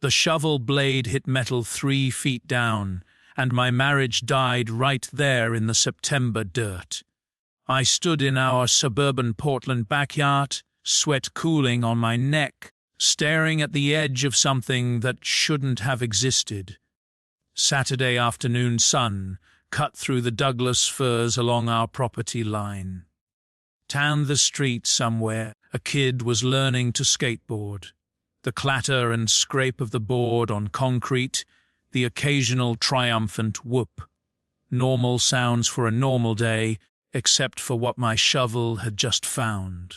The shovel blade hit metal 3 feet down, and my marriage died right there in the September dirt. I stood in our suburban Portland backyard, sweat cooling on my neck, staring at the edge of something that shouldn't have existed. Saturday afternoon sun cut through the Douglas firs along our property line. Down the street somewhere, a kid was learning to skateboard. The clatter and scrape of the board on concrete, the occasional triumphant whoop. Normal sounds for a normal day, except for what my shovel had just found.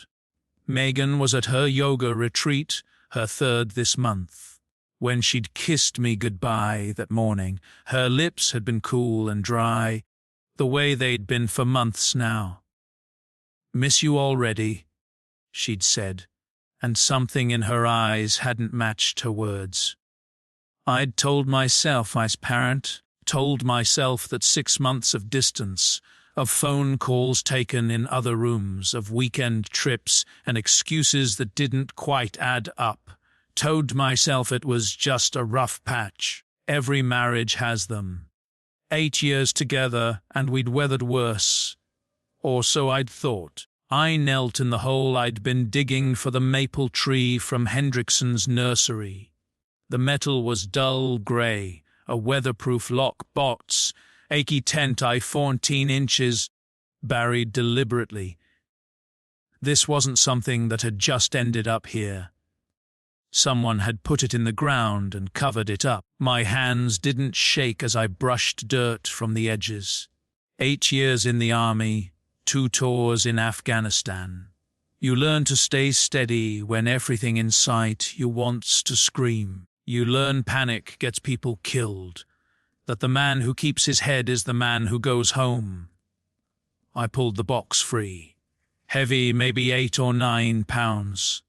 Megan was at her yoga retreat, her 3rd this month. When she'd kissed me goodbye that morning, her lips had been cool and dry, the way they'd been for months now. "Miss you already," she'd said, and something in her eyes hadn't matched her words. I'd told myself I's parent, told myself that 6 months of distance, of phone calls taken in other rooms, of weekend trips and excuses that didn't quite add up, told myself it was just a rough patch. Every marriage has them. 8 years together, and we'd weathered worse. Or so I'd thought. I knelt in the hole I'd been digging for the maple tree from Hendrickson's nursery. The metal was dull grey, a weatherproof lock box, achy tent 14 inches, buried deliberately. This wasn't something that had just ended up here. Someone had put it in the ground and covered it up. My hands didn't shake as I brushed dirt from the edges. 8 years in the army, 2 tours in Afghanistan. You learn to stay steady when everything in sight you wants to scream. You learn panic gets people killed, that the man who keeps his head is the man who goes home. I pulled the box free. Heavy, maybe 8 or 9 pounds.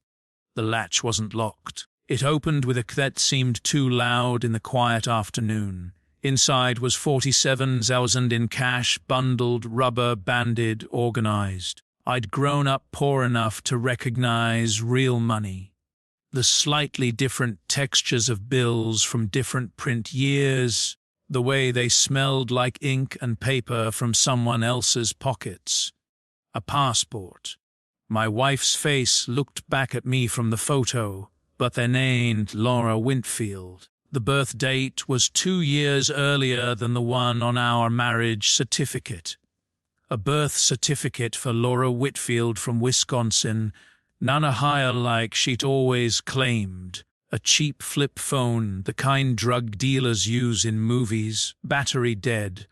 The latch wasn't locked. It opened with a click that seemed too loud in the quiet afternoon. Inside was 47,000 in cash, bundled, rubber-banded, organized. I'd grown up poor enough to recognize real money. The slightly different textures of bills from different print years, the way they smelled like ink and paper from someone else's pockets. A passport. My wife's face looked back at me from the photo, but their name, Laura Whitfield. The birth date was 2 years earlier than the one on our marriage certificate. A birth certificate for Laura Whitfield from Wisconsin, none a higher like she'd always claimed. A cheap flip phone, the kind drug dealers use in movies, battery dead.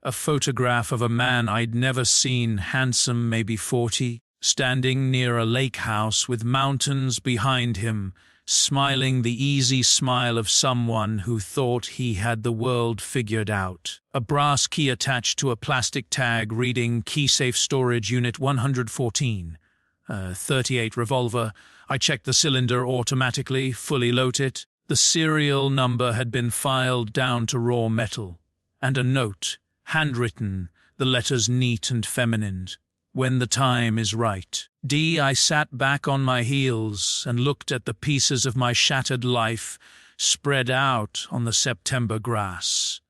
A photograph of a man I'd never seen, handsome, maybe 40, standing near a lake house with mountains behind him, smiling the easy smile of someone who thought he had the world figured out. A brass key attached to a plastic tag reading Key Safe Storage Unit 114. 38 revolver. I checked the cylinder automatically, fully load it. The serial number had been filed down to raw metal. And a note, handwritten, the letters neat and feminine. When the time is right. I sat back on my heels and looked at the pieces of my shattered life spread out on the September grass.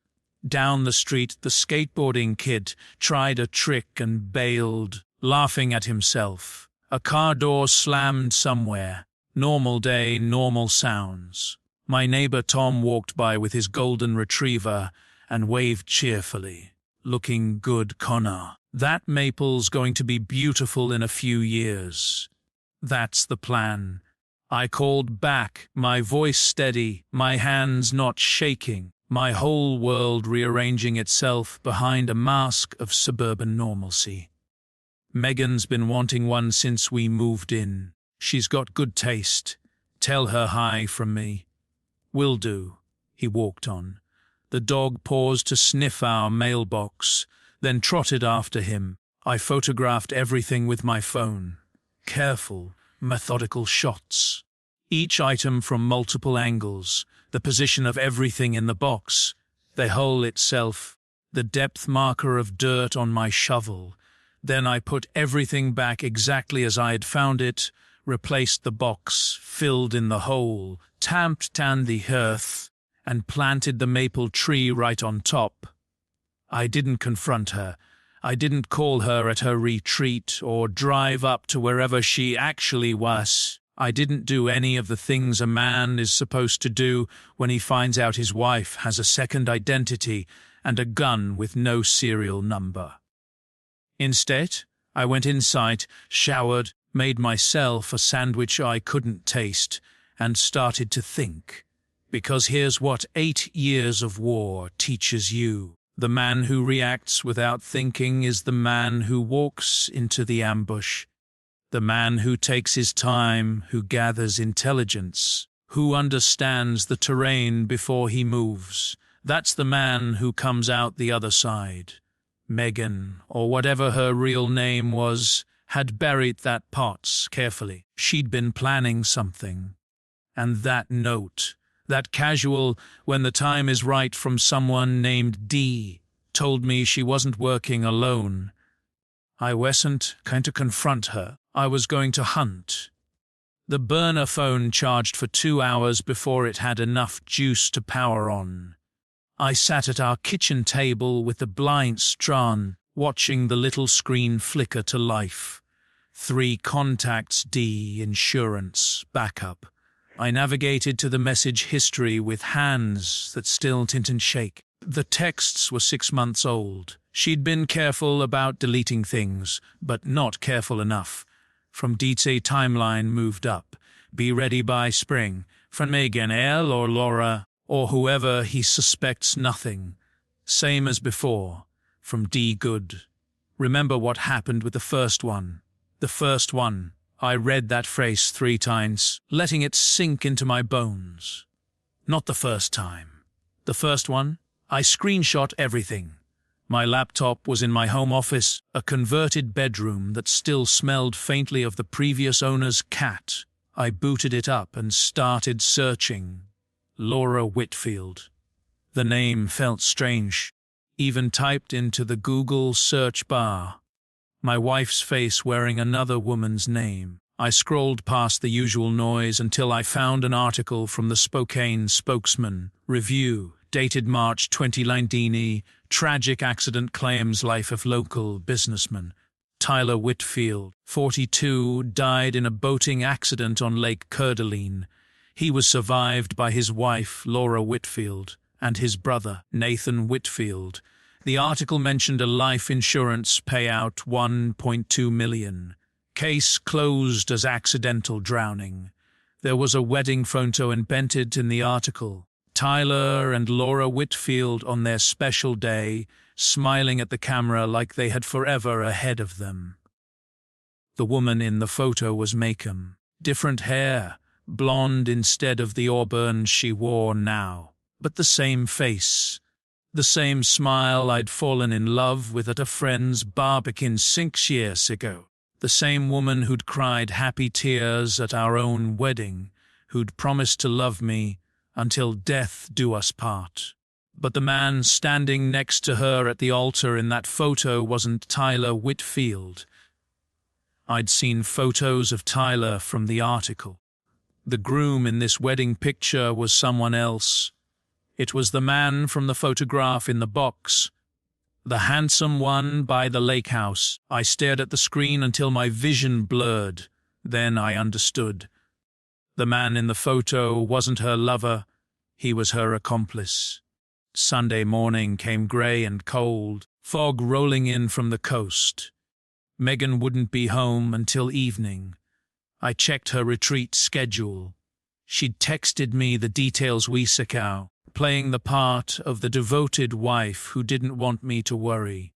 Down the street, the skateboarding kid tried a trick and bailed, laughing at himself. A car door slammed somewhere. Normal day, normal sounds. My neighbor Tom walked by with his golden retriever and waved cheerfully. Looking good, Connor. That maple's going to be beautiful in a few years. That's the plan. I called back, my voice steady, my hands not shaking, my whole world rearranging itself behind a mask of suburban normalcy. Megan's been wanting one since we moved in. She's got good taste. Tell her hi from me. Will do, he walked on. The dog paused to sniff our mailbox, then trotted after him. I photographed everything with my phone. Careful, methodical shots. Each item from multiple angles, the position of everything in the box, the hole itself, the depth marker of dirt on my shovel. Then I put everything back exactly as I had found it, replaced the box, filled in the hole, tamped down the hearth, and planted the maple tree right on top. I didn't confront her. I didn't call her at her retreat or drive up to wherever she actually was. I didn't do any of the things a man is supposed to do when he finds out his wife has a second identity and a gun with no serial number. Instead, I went inside, showered, made myself a sandwich I couldn't taste, and started to think. Because here's what 8 years of war teaches you. The man who reacts without thinking is the man who walks into the ambush. The man who takes his time, who gathers intelligence, who understands the terrain before he moves. That's the man who comes out the other side. Megan, or whatever her real name was, had buried that pot carefully. She'd been planning something. And that note, that casual, when the time is right from someone named D, told me she wasn't working alone. I wasn't going to confront her. I was going to hunt. The burner phone charged for 2 hours before it had enough juice to power on. I sat at our kitchen table with the blinds drawn, watching the little screen flicker to life. 3 contacts, D, insurance, backup. I navigated to the message history with hands that still didn't shake. The texts were 6 months old. She'd been careful about deleting things, but not careful enough. From DT timeline moved up. Be ready by spring. From Megan L. or Laura, or whoever he suspects nothing. Same as before. From D. Good. Remember what happened with the first one. The first one. I read that phrase 3 times, letting it sink into my bones. Not the first time. The first one, I screenshot everything. My laptop was in my home office, a converted bedroom that still smelled faintly of the previous owner's cat. I booted it up and started searching. Laura Whitfield. The name felt strange, even typed into the Google search bar. My wife's face wearing another woman's name. I scrolled past the usual noise until I found an article from the Spokane Spokesman. Review, dated March 2019. Tragic accident claims life of local businessman. Tyler Whitfield, 42, died in a boating accident on Lake Coeur d'Alene. He was survived by his wife, Laura Whitfield, and his brother, Nathan Whitfield. The article mentioned a life insurance payout, $1.2 million. Case closed as accidental drowning. There was a wedding photo embedded in the article. Tyler and Laura Whitfield on their special day, smiling at the camera like they had forever ahead of them. The woman in the photo was Macomb. Different hair, blonde instead of the auburn she wore now, but the same face. The same smile I'd fallen in love with at a friend's barbecue 6 years ago. The same woman who'd cried happy tears at our own wedding, who'd promised to love me until death do us part. But the man standing next to her at the altar in that photo wasn't Tyler Whitfield. I'd seen photos of Tyler from the article. The groom in this wedding picture was someone else. It was the man from the photograph in the box. The handsome one by the lake house. I stared at the screen until my vision blurred. Then I understood. The man in the photo wasn't her lover. He was her accomplice. Sunday morning came grey and cold, fog rolling in from the coast. Megan wouldn't be home until evening. I checked her retreat schedule. She'd texted me the details weeks ago, playing the part of the devoted wife who didn't want me to worry.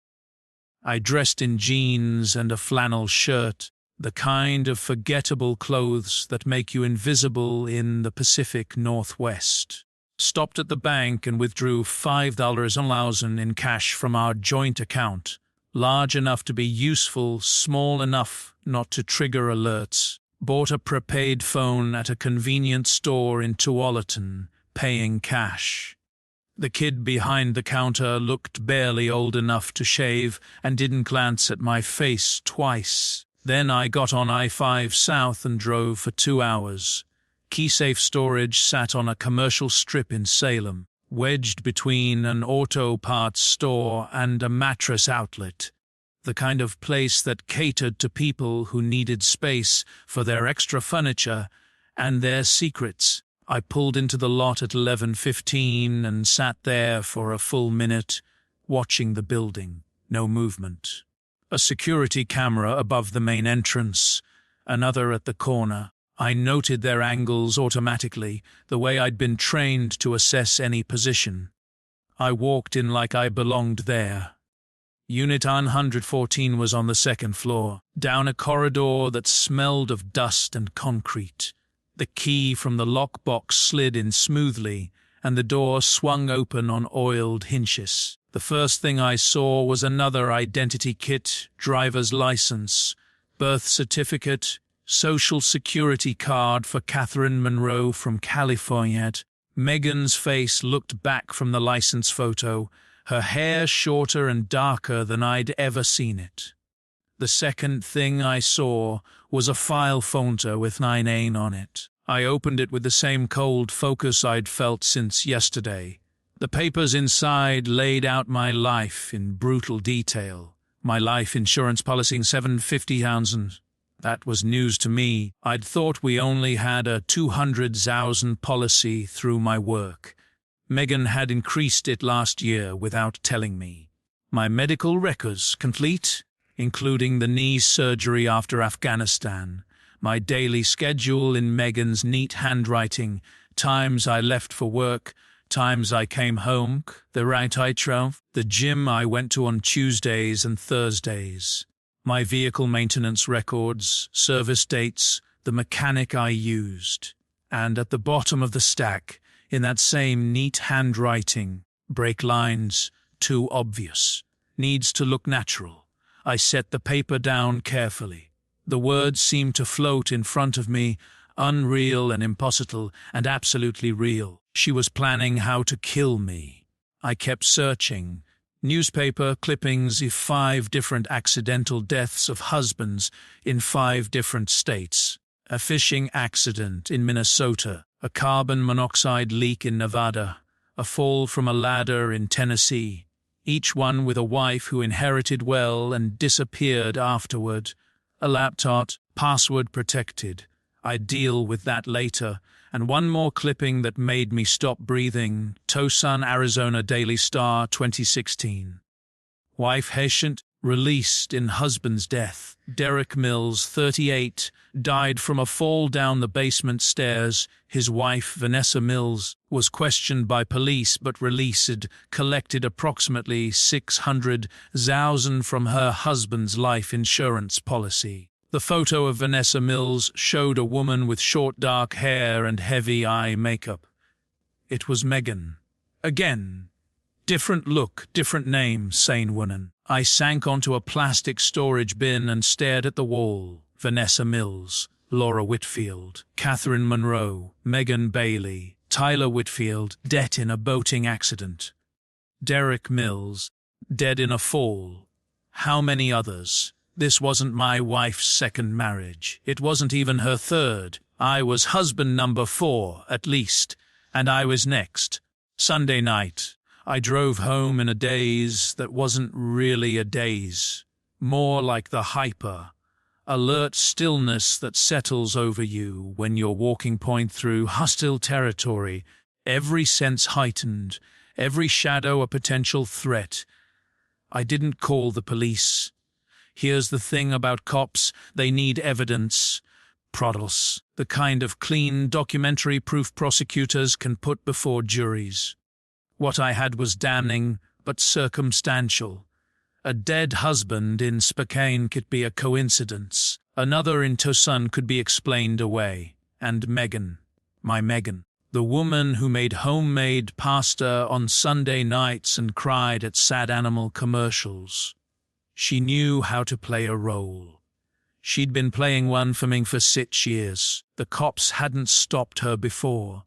I dressed in jeans and a flannel shirt, the kind of forgettable clothes that make you invisible in the Pacific Northwest. Stopped at the bank and withdrew $5,000 in cash from our joint account, large enough to be useful, small enough not to trigger alerts. Bought a prepaid phone at a convenience store in Tualatin, paying cash. The kid behind the counter looked barely old enough to shave and didn't glance at my face twice. Then I got on I-5 South and drove for 2 hours. Keysafe storage sat on a commercial strip in Salem, wedged between an auto parts store and a mattress outlet. The kind of place that catered to people who needed space for their extra furniture and their secrets. I pulled into the lot at 11:15 and sat there for a full minute, watching the building. No movement. A security camera above the main entrance, another at the corner. I noted their angles automatically, the way I'd been trained to assess any position. I walked in like I belonged there. Unit 114 was on the second floor, down a corridor that smelled of dust and concrete. The key from the lockbox slid in smoothly, and the door swung open on oiled hinges. The first thing I saw was another identity kit, driver's license, birth certificate, social security card for Catherine Monroe from California. Megan's face looked back from the license photo, her hair shorter and darker than I'd ever seen it. The second thing I saw was a file folder with 9A on it. I opened it with the same cold focus I'd felt since yesterday. The papers inside laid out my life in brutal detail. My life insurance policy $750,000. That was news to me. I'd thought we only had a $200,000 policy through my work. Megan had increased it last year without telling me. My medical records complete, including the knee surgery after Afghanistan, my daily schedule in Megan's neat handwriting, times I left for work, times I came home, the route I drove, the gym I went to on Tuesdays and Thursdays, my vehicle maintenance records, service dates, the mechanic I used, and at the bottom of the stack, in that same neat handwriting, brake lines, too obvious, needs to look natural. I set the paper down carefully. The words seemed to float in front of me, unreal and impossible and absolutely real. She was planning how to kill me. I kept searching. Newspaper clippings of 5 different accidental deaths of husbands in 5 different states. A fishing accident in Minnesota, a carbon monoxide leak in Nevada, a fall from a ladder in Tennessee, each one with a wife who inherited well and disappeared afterward. A laptop, password protected. I'd deal with that later. And one more clipping that made me stop breathing. Tucson, Arizona Daily Star, 2016. Wife patient released in husband's death. Derek Mills, 38, died from a fall down the basement stairs. His wife, Vanessa Mills, was questioned by police but released, collected approximately $600,000 from her husband's life insurance policy. The photo of Vanessa Mills showed a woman with short dark hair and heavy eye makeup. It was Megan. Again. Different look, different name, sane woman. I sank onto a plastic storage bin and stared at the wall. Vanessa Mills, Laura Whitfield, Catherine Monroe, Megan Bailey, Tyler Whitfield, dead in a boating accident. Derek Mills, dead in a fall. How many others? This wasn't my wife's second marriage. It wasn't even her third. I was husband number 4, at least, and I was next. Sunday night, I drove home in a daze that wasn't really a daze, more like the hyper, alert stillness that settles over you when you're walking point through hostile territory, every sense heightened, every shadow a potential threat. I didn't call the police. Here's the thing about cops, they need evidence. Prodos, the kind of clean documentary proof prosecutors can put before juries. What I had was damning, but circumstantial. A dead husband in Spokane could be a coincidence. Another in Tucson could be explained away. And Megan, my Megan, the woman who made homemade pasta on Sunday nights and cried at sad animal commercials. She knew how to play a role. She'd been playing one for me for 6 years. The cops hadn't stopped her before.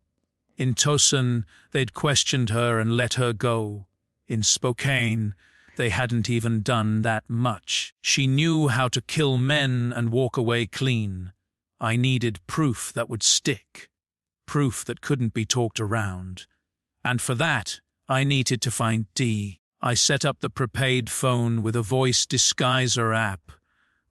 In Tucson, they'd questioned her and let her go. In Spokane, they hadn't even done that much. She knew how to kill men and walk away clean. I needed proof that would stick. proof that couldn't be talked around. And for that, I needed to find D. I set up the prepaid phone with a voice disguiser app,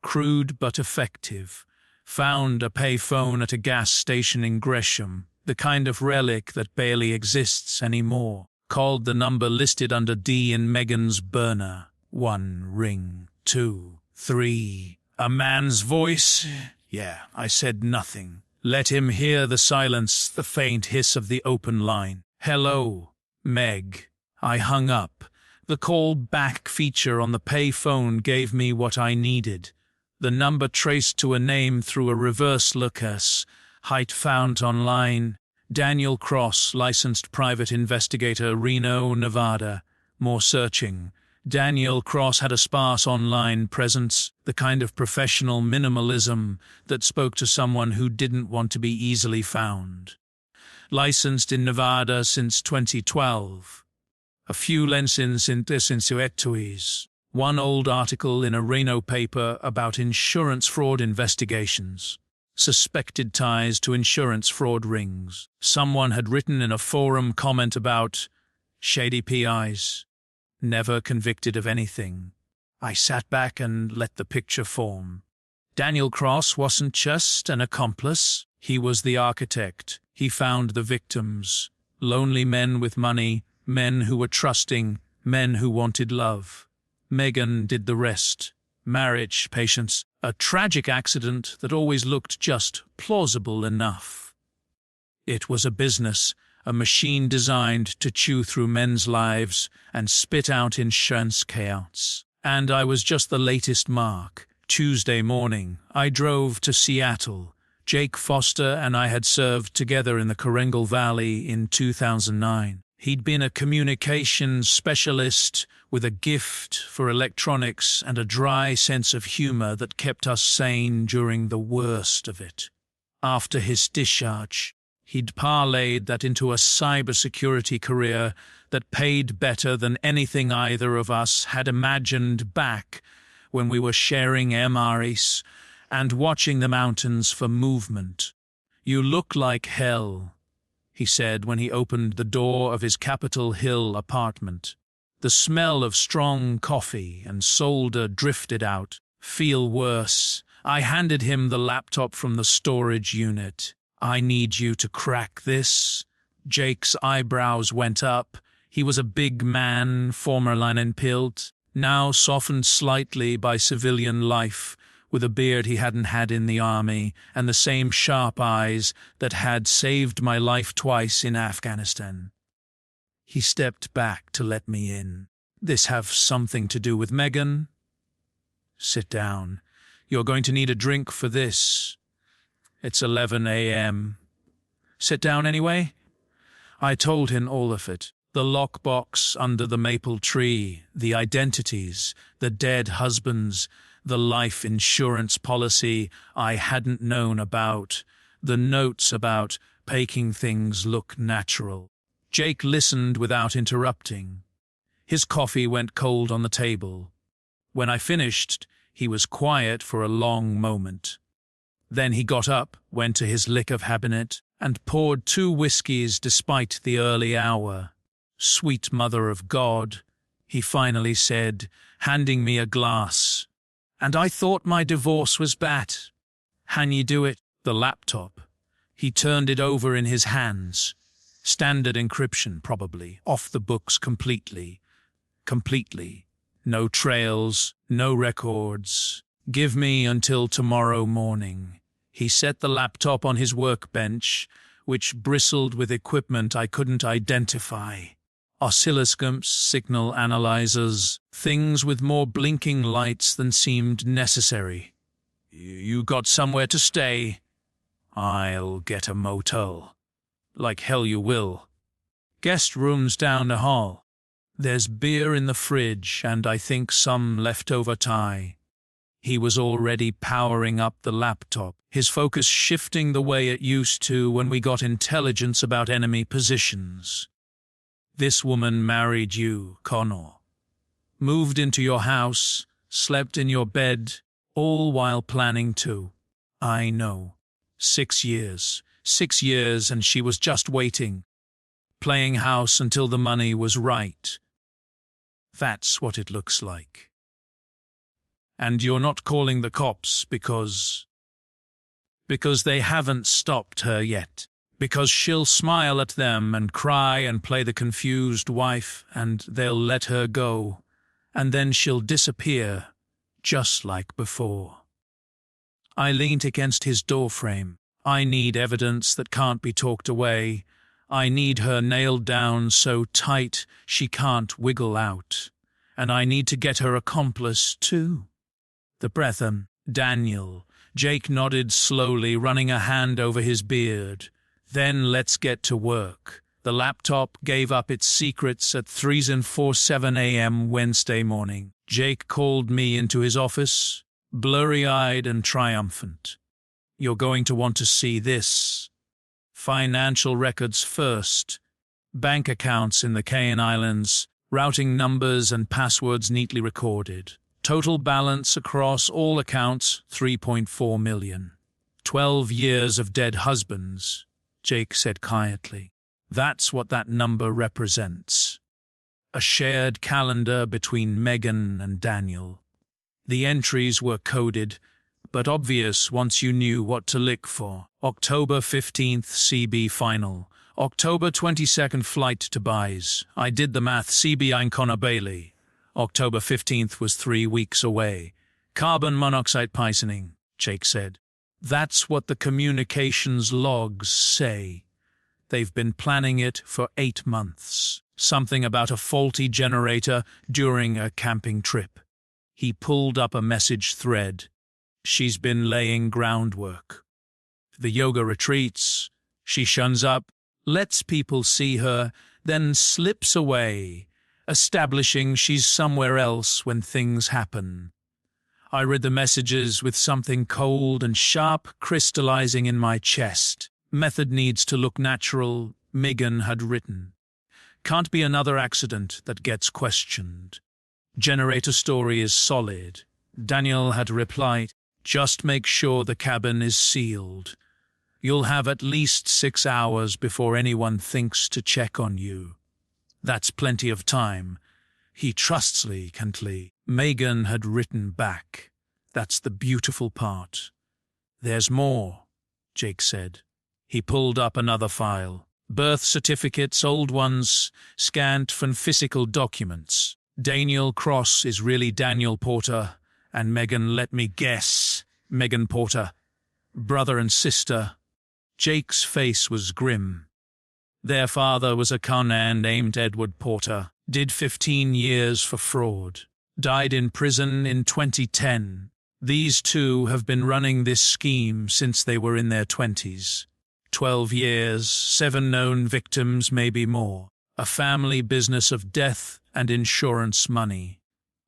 crude but effective. Found a pay phone at a gas station in Gresham, the kind of relic that barely exists anymore. Called the number listed under D in Megan's burner. 1 ring, 2, 3. A man's voice? Yeah, I said nothing. Let him hear the silence, the faint hiss of the open line. Hello, Meg. I hung up. The call back feature on the pay phone gave me what I needed. The number traced to a name through a reverse lookup. Height found online. Daniel Cross, licensed private investigator, Reno, Nevada. More searching. Daniel Cross had a sparse online presence, the kind of professional minimalism that spoke to someone who didn't want to be easily found. Licensed in Nevada since 2012. A few lenses insuetuis. One old article in a Reno paper about insurance fraud investigations. Suspected ties to insurance fraud rings. Someone had written in a forum comment about shady PIs. Never convicted of anything. I sat back and let the picture form. Daniel Cross wasn't just an accomplice. He was the architect. He found the victims. Lonely men with money, men who were trusting, men who wanted love. Megan did the rest. Marriage, patience, a tragic accident that always looked just plausible enough. It was a business, a machine designed to chew through men's lives and spit out insurance chaos. And I was just the latest mark. Tuesday morning, I drove to Seattle. Jake Foster and I had served together in the Korengal Valley in 2009. He'd been a communications specialist with a gift for electronics and a dry sense of humor that kept us sane during the worst of it. After his discharge, he'd parlayed that into a cybersecurity career that paid better than anything either of us had imagined back when we were sharing MREs and watching the mountains for movement. "You look like hell," he said when he opened the door of his Capitol Hill apartment. The smell of strong coffee and solder drifted out. "Feel worse." I handed him the laptop from the storage unit. "I need you to crack this." Jake's eyebrows went up. He was a big man, former Leinenpilt, now softened slightly by civilian life, with a beard he hadn't had in the army, and the same sharp eyes that had saved my life twice in Afghanistan. He stepped back to let me in. "This have something to do with Megan?" "Sit down. You're going to need a drink for this. It's 11 a.m. "Sit down anyway?" I told him all of it. The lockbox under the maple tree, the identities, the dead husbands, the life insurance policy I hadn't known about, the notes about making things look natural. Jake listened without interrupting. His coffee went cold on the table. When I finished, he was quiet for a long moment. Then he got up, went to his liquor cabinet, and poured 2 whiskeys despite the early hour. "Sweet Mother of God," he finally said, handing me a glass. "And I thought my divorce was bad. Can you do it?" The laptop. He turned it over in his hands. Standard encryption, probably. Off the books completely. Completely. No trails, no records. "Give me until tomorrow morning." He set the laptop on his workbench, which bristled with equipment I couldn't identify. Oscilloscopes, signal analyzers, things with more blinking lights than seemed necessary. "You got somewhere to stay?" "I'll get a motel." "Like hell you will." "Guest rooms down the hall. There's beer in the fridge and I think some leftover Thai." He was already powering up the laptop, his focus shifting the way it used to when we got intelligence about enemy positions. "This woman married you, Connor. Moved into your house, slept in your bed, all while planning to." "I know. 6 years. 6 years, and she was just waiting, playing house until the money was right. That's what it looks like. And you're not calling the cops because they haven't stopped her yet. Because she'll smile at them and cry and play the confused wife, and they'll let her go, and then she'll disappear, just like before. I leaned against his doorframe. I need evidence that can't be talked away. I need her nailed down so tight she can't wiggle out. And I need to get her accomplice, too. The brethren, Daniel. Jake nodded slowly, running a hand over his beard. Then let's get to work. The laptop gave up its secrets at 3:47 a.m. Wednesday morning. Jake called me into his office, blurry-eyed and triumphant. You're going to want to see this. Financial records first. Bank accounts in the Cayman Islands, routing numbers and passwords neatly recorded. Total balance across all accounts, 3.4 million. 12 years of dead husbands, Jake said quietly. That's what that number represents. A shared calendar between Megan and Daniel. The entries were coded, but obvious once you knew what to look for. October 15th CB final. October 22nd flight to Baez. I did the math. CB Ancona Bailey. October 15th was 3 weeks away. Carbon monoxide poisoning, Jake said. That's what the communications logs say. They've been planning it for 8 months. Something about a faulty generator during a camping trip. He pulled up a message thread. She's been laying groundwork. The yoga retreats. She shuns up, lets people see her, then slips away, establishing she's somewhere else when things happen. I read the messages with something cold and sharp crystallizing in my chest. Method needs to look natural, Megan had written. Can't be another accident that gets questioned. Generator story is solid. Daniel had replied, just make sure the cabin is sealed. You'll have at least 6 hours before anyone thinks to check on you. That's plenty of time. He trusts Lee, can't Lee? Megan had written back. That's the beautiful part. There's more, Jake said. He pulled up another file. Birth certificates, old ones, scanned from physical documents. Daniel Cross is really Daniel Porter, and Megan, let me guess, Megan Porter. Brother and sister. Jake's face was grim. Their father was a con man named Edward Porter. Did 15 years for fraud. Died in prison in 2010. These two have been running this scheme since they were in their 20s. 12 years, 7 known victims, maybe more. A family business of death and insurance money.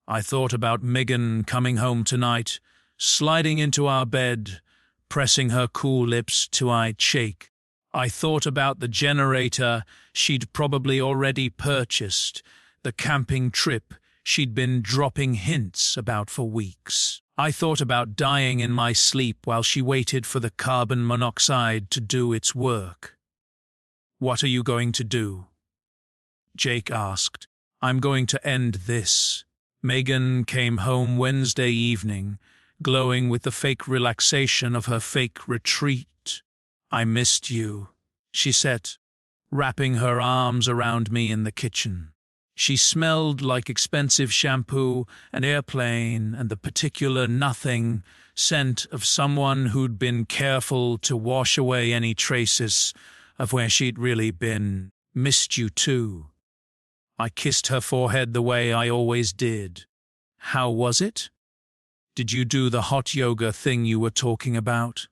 I thought about Megan coming home tonight, sliding into our bed, pressing her cool lips to my cheek. I thought about the generator she'd probably already purchased, the camping trip she'd been dropping hints about for weeks. I thought about dying in my sleep while she waited for the carbon monoxide to do its work. What are you going to do? Jake asked. I'm going to end this. Megan came home Wednesday evening, glowing with the fake relaxation of her fake retreat. I missed you, she said, wrapping her arms around me in the kitchen. She smelled like expensive shampoo, an airplane, and the particular nothing scent of someone who'd been careful to wash away any traces of where she'd really been. Missed you too. I kissed her forehead the way I always did. How was it? Did you do the hot yoga thing you were talking about?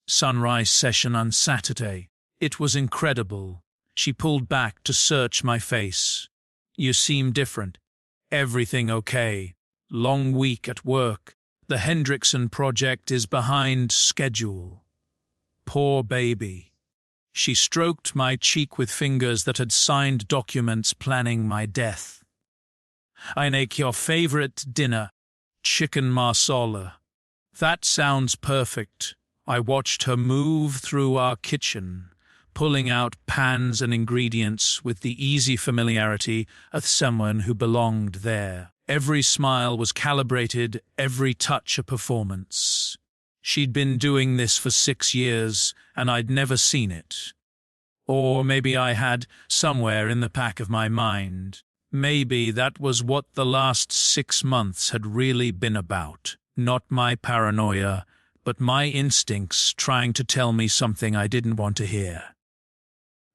Sunrise session on Saturday. It was incredible. She pulled back to search my face. You seem different. Everything okay? Long week at work. The Hendrickson project is behind schedule. Poor baby. She stroked my cheek with fingers that had signed documents planning my death. I make your favorite dinner, chicken marsala. That sounds perfect. I watched her move through our kitchen, pulling out pans and ingredients with the easy familiarity of someone who belonged there. Every smile was calibrated, every touch a performance. She'd been doing this for 6 years, and I'd never seen it. Or maybe I had, somewhere in the back of my mind. Maybe that was what the last 6 months had really been about. Not my paranoia, but my instincts trying to tell me something I didn't want to hear.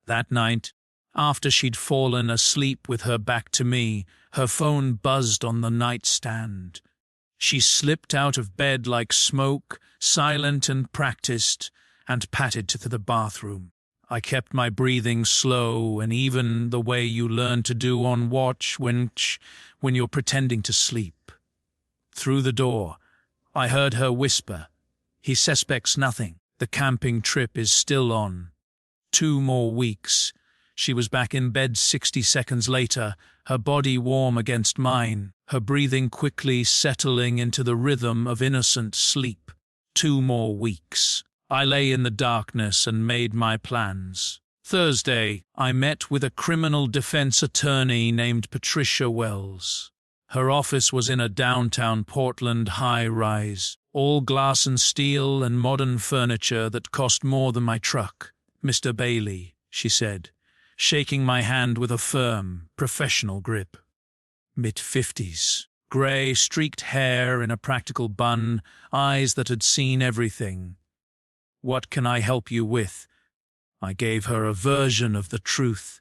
That night, after she'd fallen asleep with her back to me, her phone buzzed on the nightstand. She slipped out of bed like smoke, silent and practiced, and patted to the bathroom. I kept my breathing slow and even, the way you learn to do on watch when you're pretending to sleep. Through the door, I heard her whisper, "He suspects nothing. The camping trip is still on." 2 more weeks. She was back in bed 60 seconds later, her body warm against mine, her breathing quickly settling into the rhythm of innocent sleep. 2 more weeks. I lay in the darkness and made my plans. Thursday, I met with a criminal defense attorney named Patricia Wells. Her office was in a downtown Portland high-rise, all glass and steel and modern furniture that cost more than my truck. "Mr. Bailey," she said, shaking my hand with a firm, professional grip. Mid-50s, grey, streaked hair in a practical bun, eyes that had seen everything. "What can I help you with?" I gave her a version of the truth.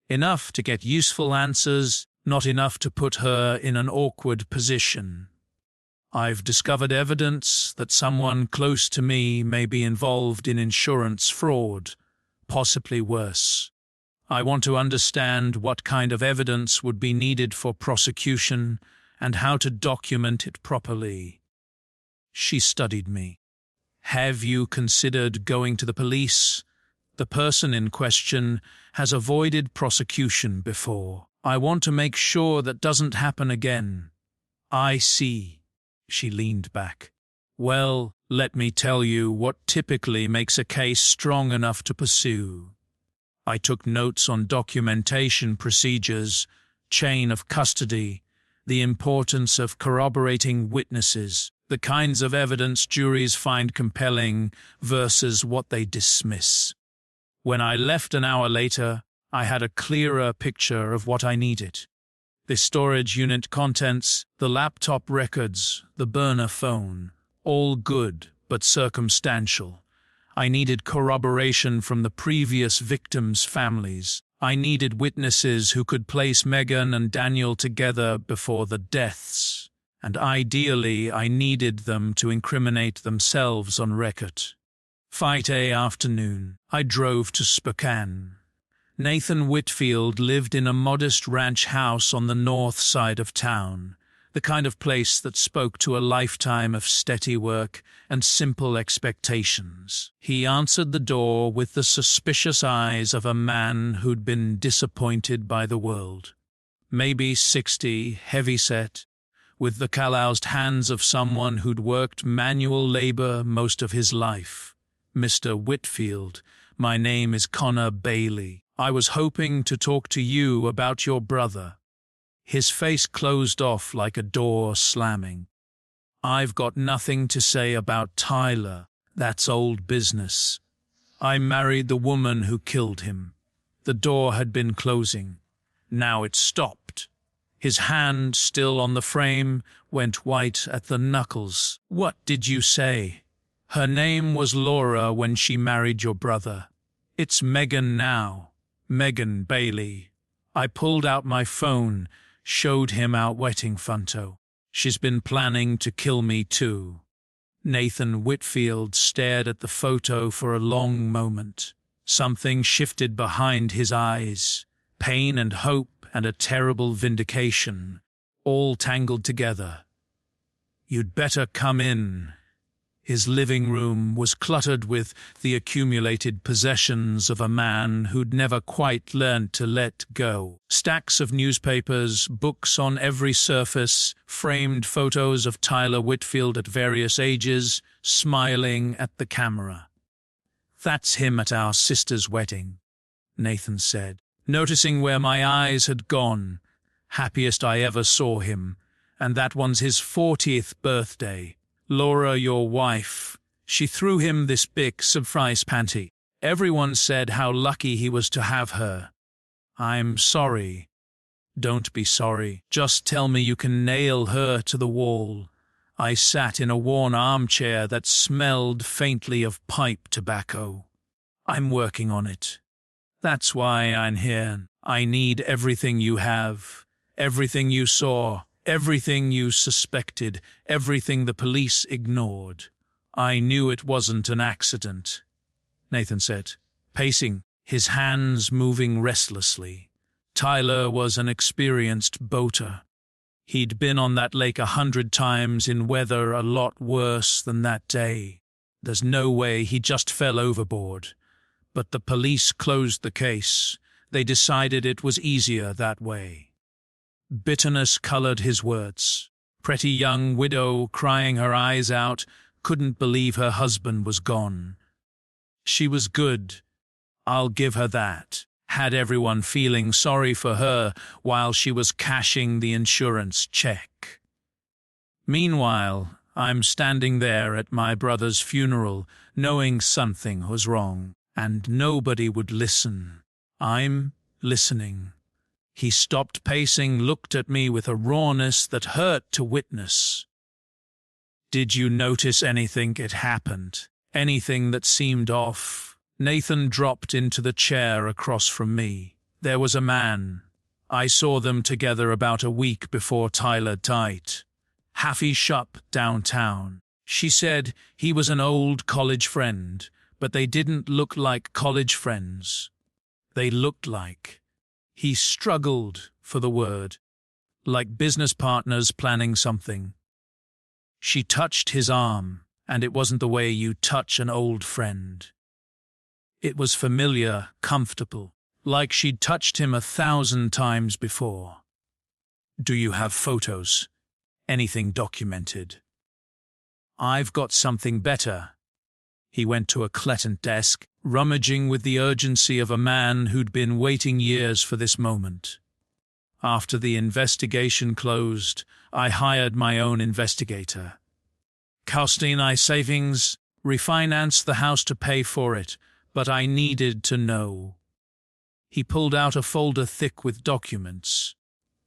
Enough to get useful answers, not enough to put her in an awkward position. "I've discovered evidence that someone close to me may be involved in insurance fraud, possibly worse. I want to understand what kind of evidence would be needed for prosecution and how to document it properly." She studied me. "Have you considered going to the police? The person in question has avoided prosecution before. I want to make sure that doesn't happen again." "I see." She leaned back. "Well, let me tell you what typically makes a case strong enough to pursue." I took notes on documentation procedures, chain of custody, the importance of corroborating witnesses, the kinds of evidence juries find compelling versus what they dismiss. When I left an hour later, I had a clearer picture of what I needed. The storage unit contents, the laptop records, the burner phone, all good but circumstantial. I needed corroboration from the previous victims' families. I needed witnesses who could place Megan and Daniel together before the deaths. And ideally, I needed them to incriminate themselves on record. Friday afternoon, I drove to Spokane. Nathan Whitfield lived in a modest ranch house on the north side of town, the kind of place that spoke to a lifetime of steady work and simple expectations. He answered the door with the suspicious eyes of a man who'd been disappointed by the world. Maybe 60, heavy-set, with the calloused hands of someone who'd worked manual labor most of his life. "Mr. Whitfield, my name is Connor Bailey. I was hoping to talk to you about your brother." His face closed off like a door slamming. "I've got nothing to say about Tyler. That's old business. I married the woman who killed him." The door had been closing. Now it stopped. His hand, still on the frame, went white at the knuckles. "What did you say?" "Her name was Laura when she married your brother. It's Megan now. Megan Bailey." I pulled out my phone, showed him our wedding photo. "She's been planning to kill me too." Nathan Whitfield stared at the photo for a long moment. Something shifted behind his eyes. Pain and hope and a terrible vindication, all tangled together. "You'd better come in." His living room was cluttered with the accumulated possessions of a man who'd never quite learned to let go. Stacks of newspapers, books on every surface, framed photos of Tyler Whitfield at various ages, smiling at the camera. "That's him at our sister's wedding," Nathan said, noticing where my eyes had gone. "Happiest I ever saw him, and that one's his 40th birthday. Laura, your wife, she threw him this big surprise panty. Everyone said how lucky he was to have her. I'm sorry." "Don't be sorry. Just tell me you can nail her to the wall." I sat in a worn armchair that smelled faintly of pipe tobacco. "I'm working on it. That's why I'm here. I need everything you have, everything you saw, everything you suspected, everything the police ignored. I knew it wasn't an accident," Nathan said, pacing, his hands moving restlessly. Tyler was an experienced boater. He'd been on that lake 100 times in weather a lot worse than that day. There's no way he just fell overboard. But the police closed the case. They decided it was easier that way. Bitterness colored his words. Pretty young widow, crying her eyes out, couldn't believe her husband was gone. She was good, I'll give her that. Had everyone feeling sorry for her while she was cashing the insurance check. Meanwhile, I'm standing there at my brother's funeral, knowing something was wrong, and nobody would listen. I'm listening. He stopped pacing, looked at me with a rawness that hurt to witness. "Did you notice anything had happened? Anything that seemed off?" Nathan dropped into the chair across from me. "There was a man. I saw them together about a week before Tyler died. Haffy shop downtown. She said he was an old college friend, but they didn't look like college friends. They looked like," he struggled for the word, "like business partners planning something." She touched his arm, and it wasn't the way you touch an old friend. It was familiar, comfortable, like she'd touched him 1,000 times before. "Do you have photos? Anything documented?" "I've got something better." He went to a cleatent desk, rummaging with the urgency of a man who'd been waiting years for this moment. After the investigation closed, I hired my own investigator. Costing I savings, refinanced the house to pay for it, but I needed to know. He pulled out a folder thick with documents.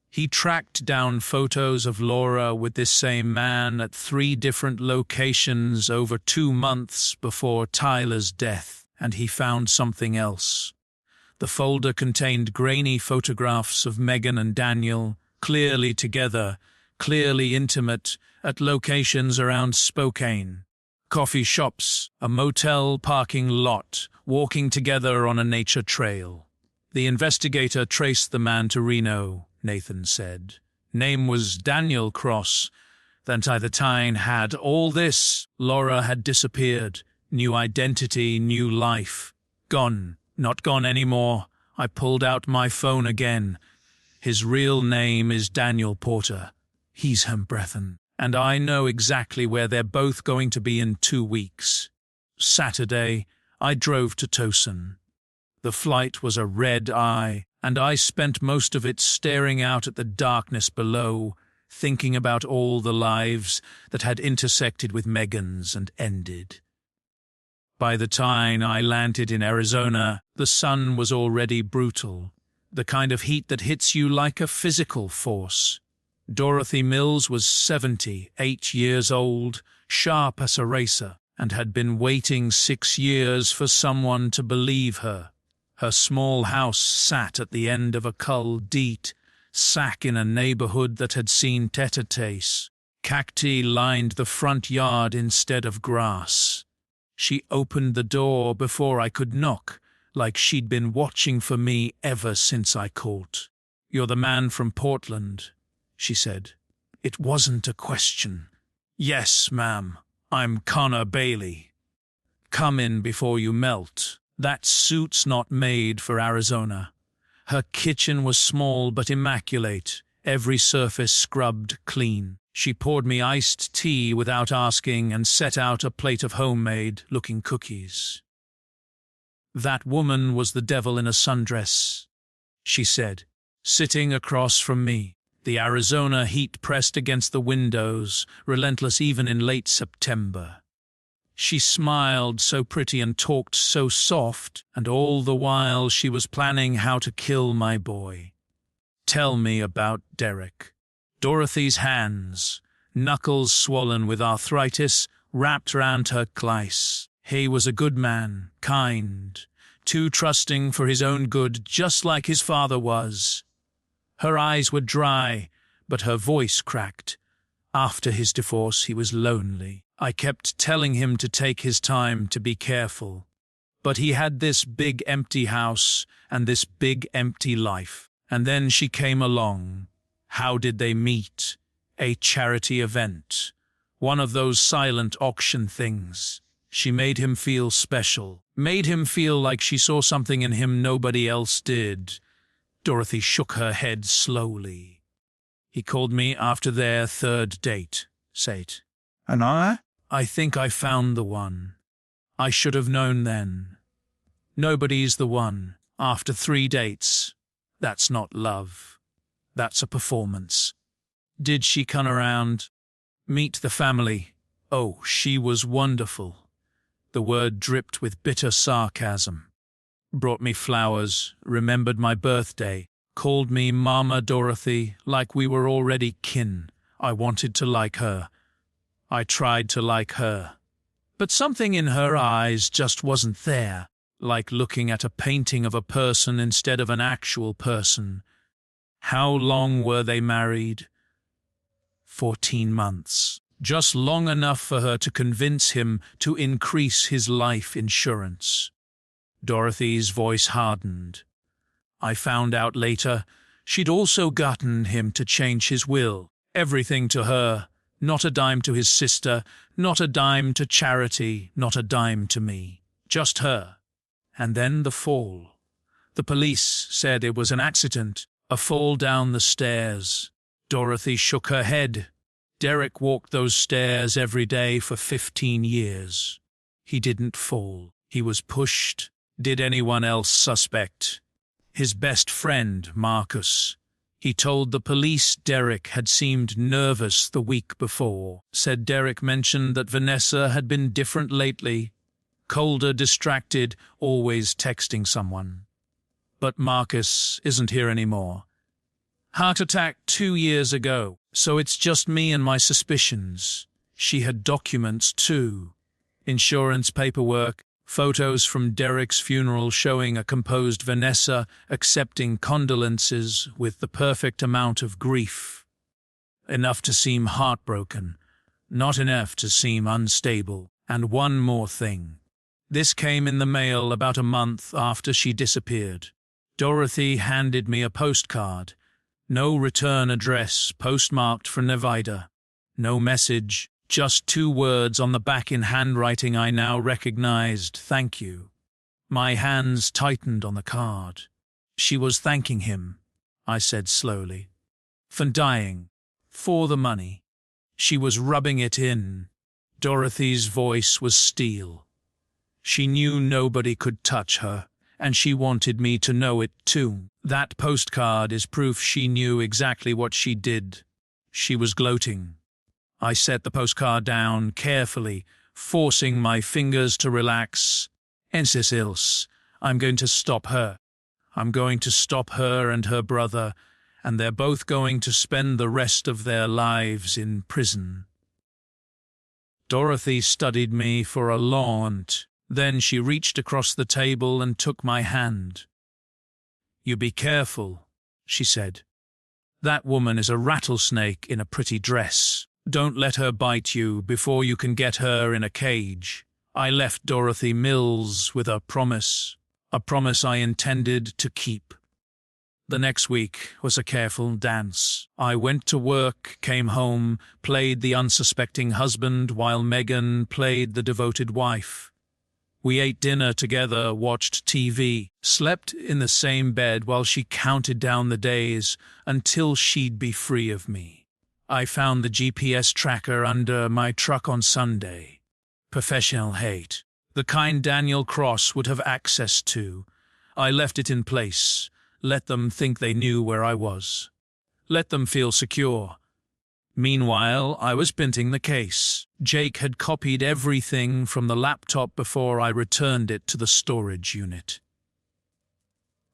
He tracked down photos of Laura with this same man at 3 different locations over 2 months before Tyler's death, and he found something else. The folder contained grainy photographs of Megan and Daniel, clearly together, clearly intimate, at locations around Spokane. Coffee shops, a motel parking lot, walking together on a nature trail. The investigator traced the man to Reno, Nathan said. Name was Daniel Cross. Then by the time had all this, Laura had disappeared. New identity, new life. Gone. Not gone anymore. I pulled out my phone again. His real name is Daniel Porter. He's him, brethren. And I know exactly where they're both going to be in 2 weeks. Saturday, I drove to Tucson. The flight was a red eye, and I spent most of it staring out at the darkness below, thinking about all the lives that had intersected with Megan's and ended. By the time I landed in Arizona, the sun was already brutal, the kind of heat that hits you like a physical force. Dorothy Mills was 78 years old, sharp as a racer, and had been waiting 6 years for someone to believe her. Her small house sat at the end of a cul-de sac in a neighborhood that had seen tete-a-tetes. Cacti lined the front yard instead of grass. She opened the door before I could knock, like she'd been watching for me ever since I called. "You're the man from Portland," she said. It wasn't a question. "Yes, ma'am. I'm Connor Bailey. Come in before you melt. That suit's not made for Arizona. Her kitchen was small but immaculate, every surface scrubbed clean. She poured me iced tea without asking and set out a plate of homemade-looking cookies. That woman was the devil in a sundress, she said, sitting across from me. The Arizona heat pressed against the windows, relentless even in late September. She smiled so pretty and talked so soft, and all the while she was planning how to kill my boy. Tell me about Derek. Dorothy's hands, knuckles swollen with arthritis, wrapped round her cleis. He was a good man, kind, too trusting for his own good, just like his father was. Her eyes were dry, but her voice cracked. After his divorce, he was lonely. I kept telling him to take his time, to be careful. But he had this big empty house and this big empty life. And then she came along. How did they meet? A charity event. One of those silent auction things. She made him feel special. Made him feel like she saw something in him nobody else did. Dorothy shook her head slowly. He called me after their third date, Sate. And I think I found the one. I should have known then. Nobody's the one. After 3 dates. That's not love. That's a performance. Did she come around? Meet the family. Oh, she was wonderful. The word dripped with bitter sarcasm. Brought me flowers, remembered my birthday, called me Mama Dorothy, like we were already kin. I wanted to like her. I tried to like her. But something in her eyes just wasn't there, like looking at a painting of a person instead of an actual person. How long were they married? 14 months. Just long enough for her to convince him to increase his life insurance. Dorothy's voice hardened. I found out later she'd also gotten him to change his will. Everything to her, not a dime to his sister, not a dime to charity, not a dime to me. Just her. And then the fall. The police said it was an accident, a fall down the stairs. Dorothy shook her head. Derek walked those stairs every day for 15 years. He didn't fall. He was pushed. Did anyone else suspect? His best friend, Marcus. He told the police Derek had seemed nervous the week before. Said Derek mentioned that Vanessa had been different lately. Colder, distracted, always texting someone. But Marcus isn't here anymore. Heart attack 2 years ago, so it's just me and my suspicions. She had documents too. Insurance paperwork, photos from Derek's funeral showing a composed Vanessa accepting condolences with the perfect amount of grief. Enough to seem heartbroken, not enough to seem unstable. And one more thing. This came in the mail about a month after she disappeared. Dorothy handed me a postcard. No return address, postmarked for Nevada. No message, just 2 words on the back in handwriting I now recognized, thank you. My hands tightened on the card. She was thanking him, I said slowly. For dying. For the money. She was rubbing it in. Dorothy's voice was steel. She knew nobody could touch her, and she wanted me to know it too. That postcard is proof she knew exactly what she did. She was gloating. I set the postcard down carefully, forcing my fingers to relax. Ensis else, I'm going to stop her. I'm going to stop her and her brother, and they're both going to spend the rest of their lives in prison. Dorothy studied me for a moment. Then she reached across the table and took my hand. You be careful, she said. That woman is a rattlesnake in a pretty dress. Don't let her bite you before you can get her in a cage. I left Dorothy Mills with a promise I intended to keep. The next week was a careful dance. I went to work, came home, played the unsuspecting husband while Megan played the devoted wife. We ate dinner together, watched TV, slept in the same bed while she counted down the days until she'd be free of me. I found the GPS tracker under my truck on Sunday. Professional hate. The kind Daniel Cross would have access to. I left it in place. Let them think they knew where I was. Let them feel secure. Meanwhile, I was printing the case. Jake had copied everything from the laptop before I returned it to the storage unit.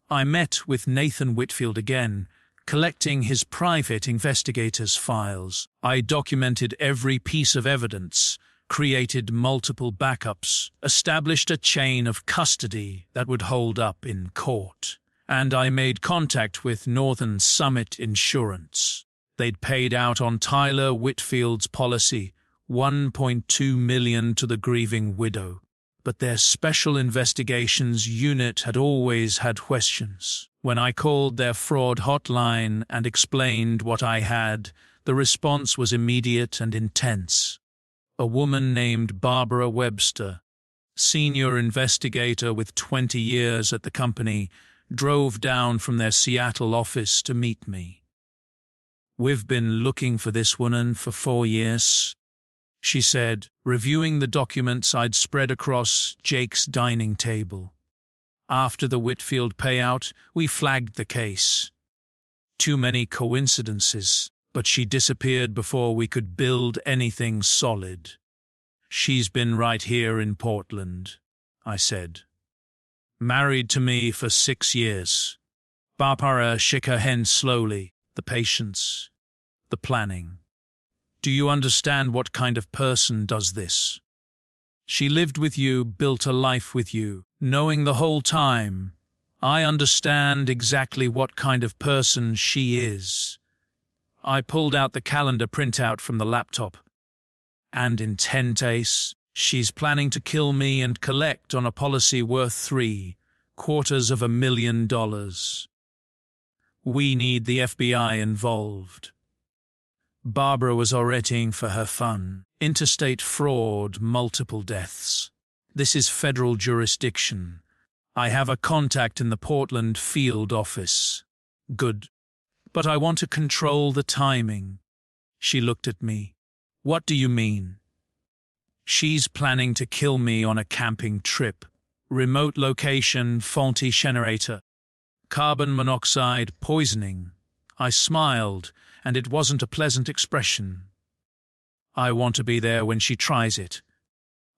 I met with Nathan Whitfield again, collecting his private investigator's files. I documented every piece of evidence, created multiple backups, established a chain of custody that would hold up in court. And I made contact with Northern Summit Insurance. They'd paid out on Tyler Whitfield's policy, $1.2 million to the grieving widow. But their special investigations unit had always had questions. When I called their fraud hotline and explained what I had, the response was immediate and intense. A woman named Barbara Webster, senior investigator with 20 years at the company, drove down from their Seattle office to meet me. "We've been looking for this woman for 4 years," she said, reviewing the documents I'd spread across Jake's dining table. "After the Whitfield payout, we flagged the case. Too many coincidences, but she disappeared before we could build anything solid. She's been right here in Portland," I said. "Married to me for 6 years. Barbara shook her head slowly. The patience, the planning. Do you understand what kind of person does this? She lived with you, built a life with you, knowing the whole time. I understand exactly what kind of person she is." I pulled out the calendar printout from the laptop. "And in 10 days, she's planning to kill me and collect on a policy worth $750,000. We need the FBI involved." Barbara was orating for her fun. "Interstate fraud, multiple deaths. This is federal jurisdiction. I have a contact in the Portland field office." "Good. But I want to control the timing." She looked at me. "What do you mean?" "She's planning to kill me on a camping trip. Remote location, faulty generator. Carbon monoxide poisoning." I smiled, and it wasn't a pleasant expression. "I want to be there when she tries it.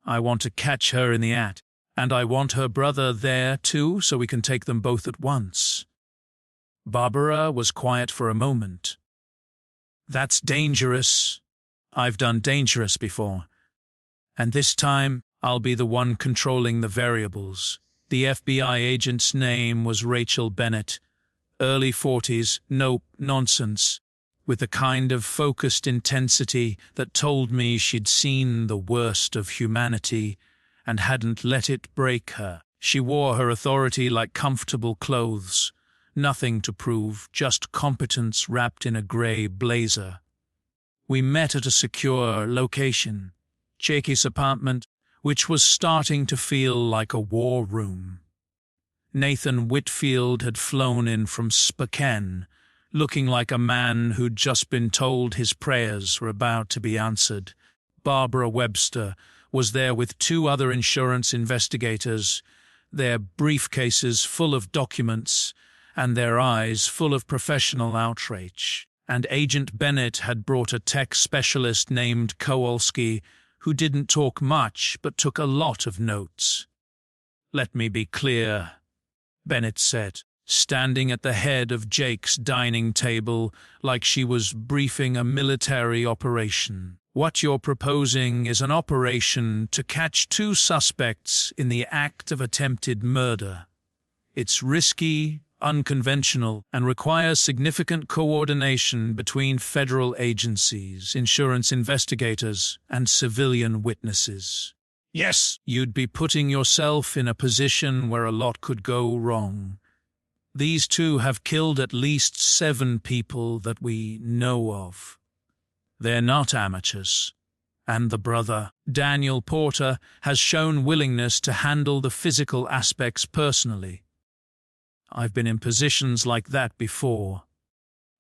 I want to catch her in the act, and I want her brother there too, so we can take them both at once." Barbara was quiet for a moment. "That's dangerous. I've done dangerous before. And this time, I'll be the one controlling the variables." The FBI agent's name was Rachel Bennett. Early 40s, no nonsense, with a kind of focused intensity that told me she'd seen the worst of humanity and hadn't let it break her. She wore her authority like comfortable clothes. Nothing to prove, just competence wrapped in a grey blazer. We met at a secure location, Jakey's apartment, which was starting to feel like a war room. Nathan Whitfield had flown in from Spokane, looking like a man who'd just been told his prayers were about to be answered. Barbara Webster was there with 2 other insurance investigators, their briefcases full of documents and their eyes full of professional outrage. And Agent Bennett had brought a tech specialist named Kowalski, who didn't talk much but took a lot of notes. "Let me be clear," Bennett said, standing at the head of Jake's dining table like she was briefing a military operation. "What you're proposing is an operation to catch 2 suspects in the act of attempted murder. It's risky, unconventional, and requires significant coordination between federal agencies, insurance investigators, and civilian witnesses. Yes, you'd be putting yourself in a position where a lot could go wrong. These two have killed at least 7 people that we know of. They're not amateurs. And the brother, Daniel Porter, has shown willingness to handle the physical aspects personally. I've been in positions like that before,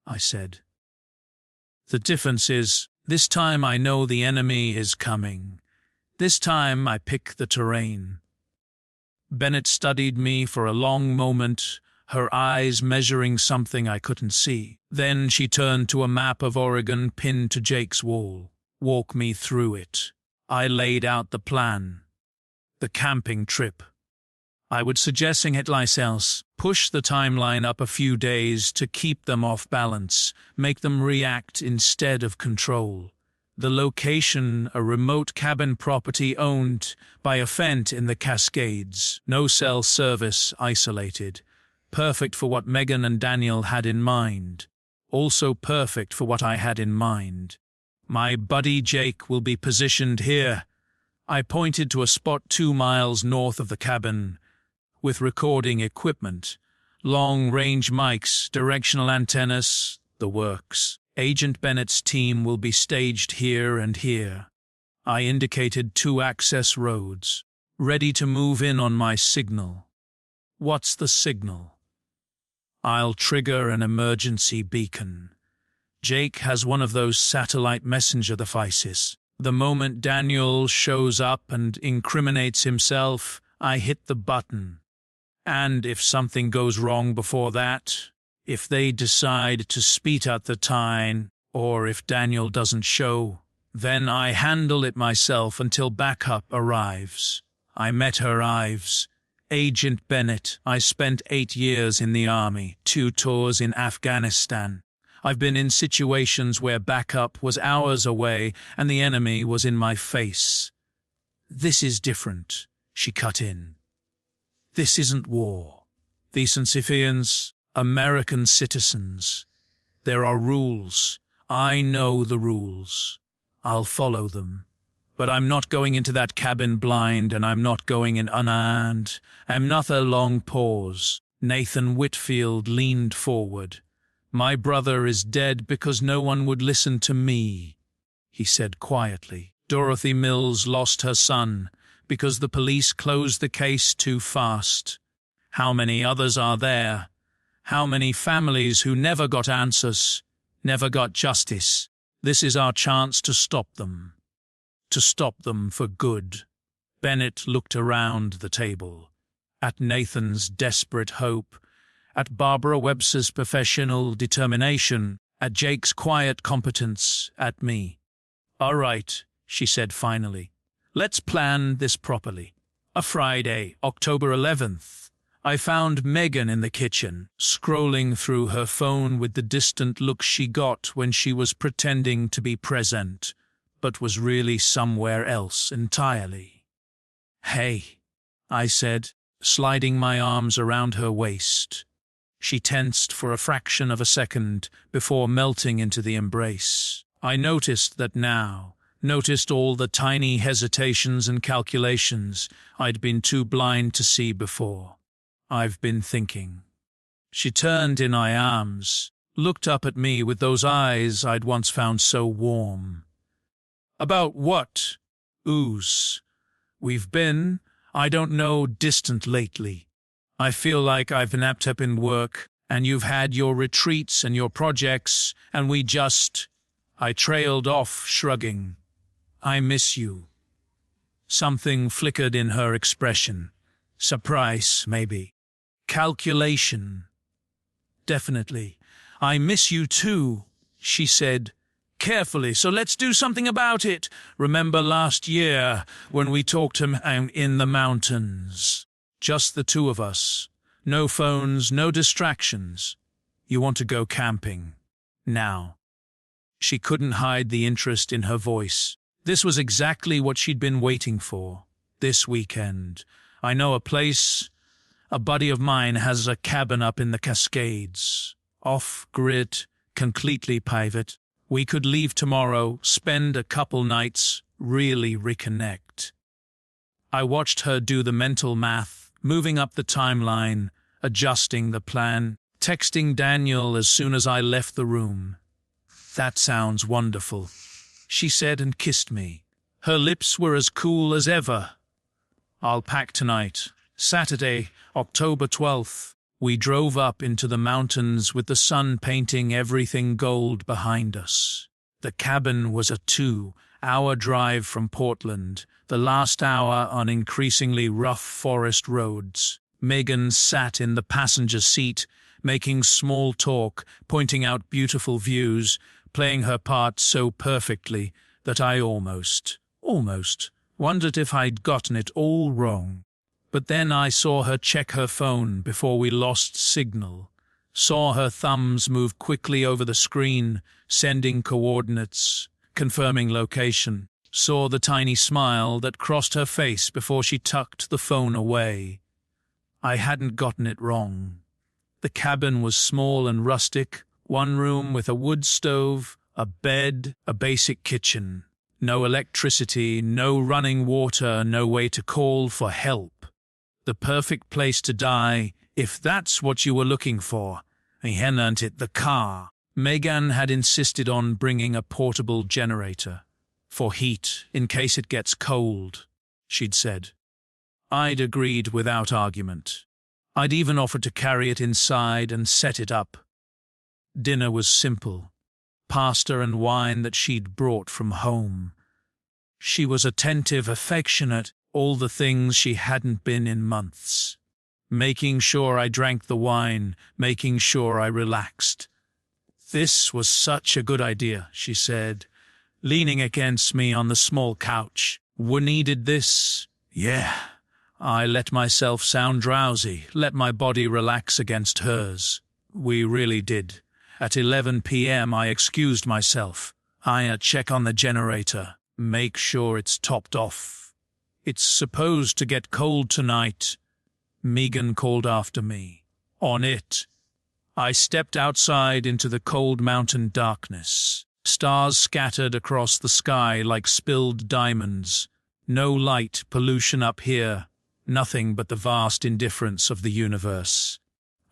I said. The difference is, this time I know the enemy is coming. This time I pick the terrain. Bennett studied me for a long moment, her eyes measuring something I couldn't see. Then she turned to a map of Oregon pinned to Jake's wall. Walk me through it. I laid out the plan. The camping trip. I would suggesting it myself. Push the timeline up a few days to keep them off balance, make them react instead of control. The location, a remote cabin property owned by a friend in the Cascades. No cell service, isolated. Perfect for what Megan and Daniel had in mind. Also perfect for what I had in mind. My buddy Jake will be positioned here. I pointed to a spot 2 miles north of the cabin, with recording equipment, long-range mics, directional antennas, the works. Agent Bennett's team will be staged here and here. I indicated 2 access roads, ready to move in on my signal. What's the signal? I'll trigger an emergency beacon. Jake has one of those satellite messenger devices. The moment Daniel shows up and incriminates himself, I hit the button. And if something goes wrong before that, if they decide to speed out the time, or if Daniel doesn't show, then I handle it myself until backup arrives. I met her eyes. Agent Bennett, I spent 8 years in the army, 2 tours in Afghanistan. I've been in situations where backup was hours away and the enemy was in my face. This is different, she cut in. This isn't war. These are civilians, American citizens. There are rules. I know the rules. I'll follow them. But I'm not going into that cabin blind, and I'm not going in unarmed. I'm not a long pause. Nathan Whitfield leaned forward. My brother is dead because no one would listen to me, he said quietly. Dorothy Mills lost her son because the police closed the case too fast. How many others are there? How many families who never got answers, never got justice? This is our chance to stop them. To stop them for good. Bennett looked around the table, at Nathan's desperate hope, at Barbara Webster's professional determination, at Jake's quiet competence, at me. All right, she said finally. Let's plan this properly. A Friday, October 11th. I found Megan in the kitchen, scrolling through her phone with the distant look she got when she was pretending to be present, but was really somewhere else entirely. Hey, I said, sliding my arms around her waist. She tensed for a fraction of a second before melting into the embrace. I noticed that now, noticed all the tiny hesitations and calculations I'd been too blind to see before. I've been thinking. She turned in my arms, looked up at me with those eyes I'd once found so warm. About what? Ooze. We've been, I don't know, distant lately. I feel like I've been apt up in work, and you've had your retreats and your projects, and we just... I trailed off, shrugging. I miss you. Something flickered in her expression. Surprise, maybe. Calculation. Definitely. I miss you too, she said, carefully, so let's do something about it. Remember last year when we talked in the mountains? Just the 2 of us. No phones, no distractions. You want to go camping. Now. She couldn't hide the interest in her voice. This was exactly what she'd been waiting for. This weekend. I know a place. A buddy of mine has a cabin up in the Cascades. Off-grid, completely private. We could leave tomorrow, spend a couple nights, really reconnect. I watched her do the mental math, moving up the timeline, adjusting the plan, texting Daniel as soon as I left the room. "That sounds wonderful," she said and kissed me. Her lips were as cool as ever. "I'll pack tonight." Saturday, October 12th. We drove up into the mountains with the sun painting everything gold behind us. The cabin was a 2-hour drive from Portland, the last hour on increasingly rough forest roads. Megan sat in the passenger seat, making small talk, pointing out beautiful views, playing her part so perfectly that I almost wondered if I'd gotten it all wrong. But then I saw her check her phone before we lost signal, saw her thumbs move quickly over the screen, sending coordinates, confirming location, saw the tiny smile that crossed her face before she tucked the phone away. I hadn't gotten it wrong. The cabin was small and rustic, one room with a wood stove, a bed, a basic kitchen. No electricity, no running water, no way to call for help. The perfect place to die, if that's what you were looking for. Ain't it the car? Megan had insisted on bringing a portable generator. For heat, in case it gets cold, she'd said. I'd agreed without argument. I'd even offered to carry it inside and set it up. Dinner was simple. Pasta and wine that she'd brought from home. She was attentive, affectionate, all the things she hadn't been in months. Making sure I drank the wine, making sure I relaxed. "This was such a good idea," she said, leaning against me on the small couch. "We needed this." "Yeah." I let myself sound drowsy, let my body relax against hers. We really did. At 11 p.m. I excused myself. "I check on the generator. Make sure it's topped off. It's supposed to get cold tonight." Megan called after me. On it. I stepped outside into the cold mountain darkness. Stars scattered across the sky like spilled diamonds. No light pollution up here. Nothing but the vast indifference of the universe.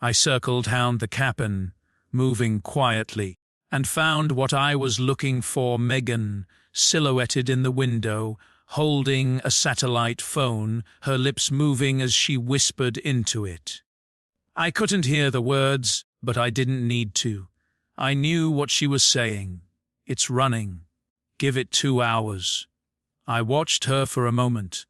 I circled round the cabin, moving quietly, and found what I was looking for: Megan, silhouetted in the window, holding a satellite phone, her lips moving as she whispered into it. I couldn't hear the words, but I didn't need to. I knew what she was saying. "It's running. Give it 2 hours." I watched her for a moment.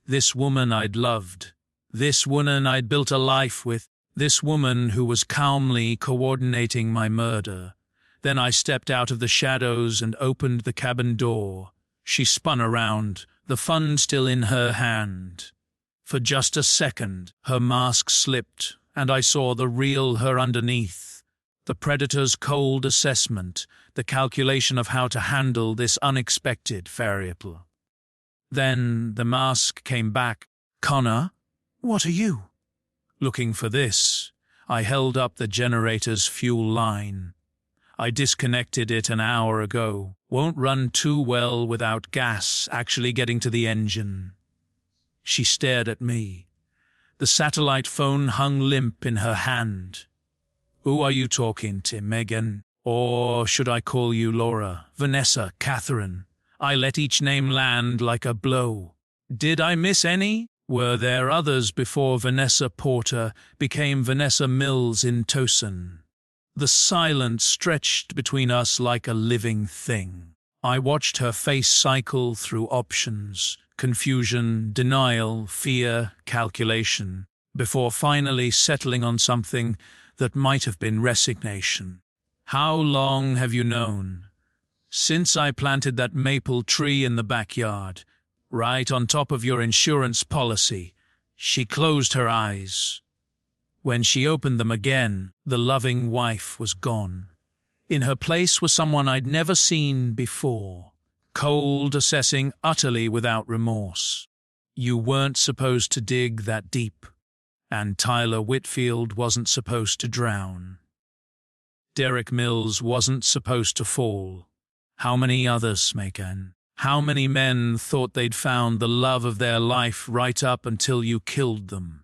This woman I'd loved. This woman I'd built a life with. This woman who was calmly coordinating my murder. Then I stepped out of the shadows and opened the cabin door. She spun around, the phone still in her hand. For just a second, her mask slipped, and I saw the real her underneath. The predator's cold assessment, the calculation of how to handle this unexpected variable. Then the mask came back. "Connor, what are you?" "Looking for this." I held up the generator's fuel line. "I disconnected it an hour ago. Won't run too well without gas actually getting to the engine." She stared at me. The satellite phone hung limp in her hand. "Who are you talking to, Megan? Or should I call you Laura, Vanessa, Catherine?" I let each name land like a blow. Did I miss any? Were there others before Vanessa Porter became Vanessa Mills in Tosin? The silence stretched between us like a living thing. I watched her face cycle through options, confusion, denial, fear, calculation, before finally settling on something that might have been resignation. "How long have you known?" "Since I planted that maple tree in the backyard, right on top of your insurance policy." She closed her eyes. When she opened them again, the loving wife was gone. In her place was someone I'd never seen before, cold, assessing, utterly without remorse. You weren't supposed to dig that deep, and Tyler Whitfield wasn't supposed to drown. Derek Mills wasn't supposed to fall. How many others, Megan? How many men thought they'd found the love of their life right up until you killed them?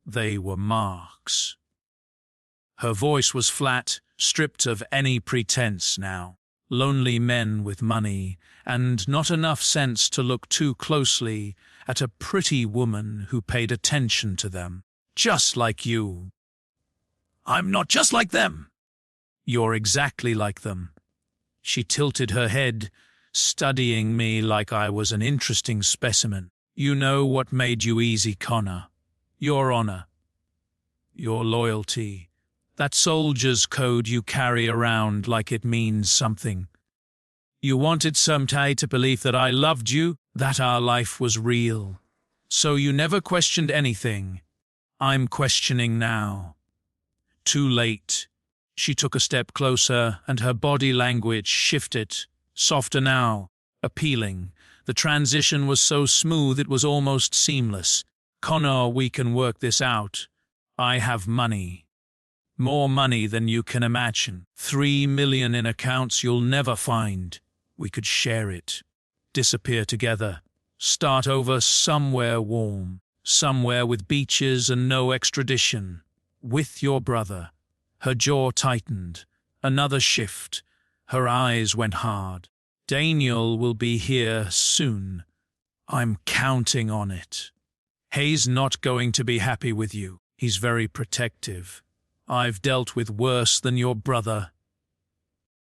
They were marks. Her voice was flat, stripped of any pretense now. Lonely men with money, and not enough sense to look too closely at a pretty woman who paid attention to them. Just like you. I'm not just like them. You're exactly like them. She tilted her head, studying me like I was an interesting specimen. You know what made you easy, Connor. Your honor. Your loyalty. That soldier's code you carry around like it means something. You wanted someday to believe that I loved you, that our life was real. So you never questioned anything. I'm questioning now. Too late. She took a step closer, and her body language shifted. Softer now. Appealing. The transition was so smooth it was almost seamless. Connor, we can work this out. I have money. More money than you can imagine. 3 million in accounts you'll never find. We could share it. Disappear together. Start over somewhere warm. Somewhere with beaches and no extradition. With your brother. Her jaw tightened. Another shift. Her eyes went hard. Daniel will be here soon. I'm counting on it. Hayes not going to be happy with you. He's very protective. I've dealt with worse than your brother.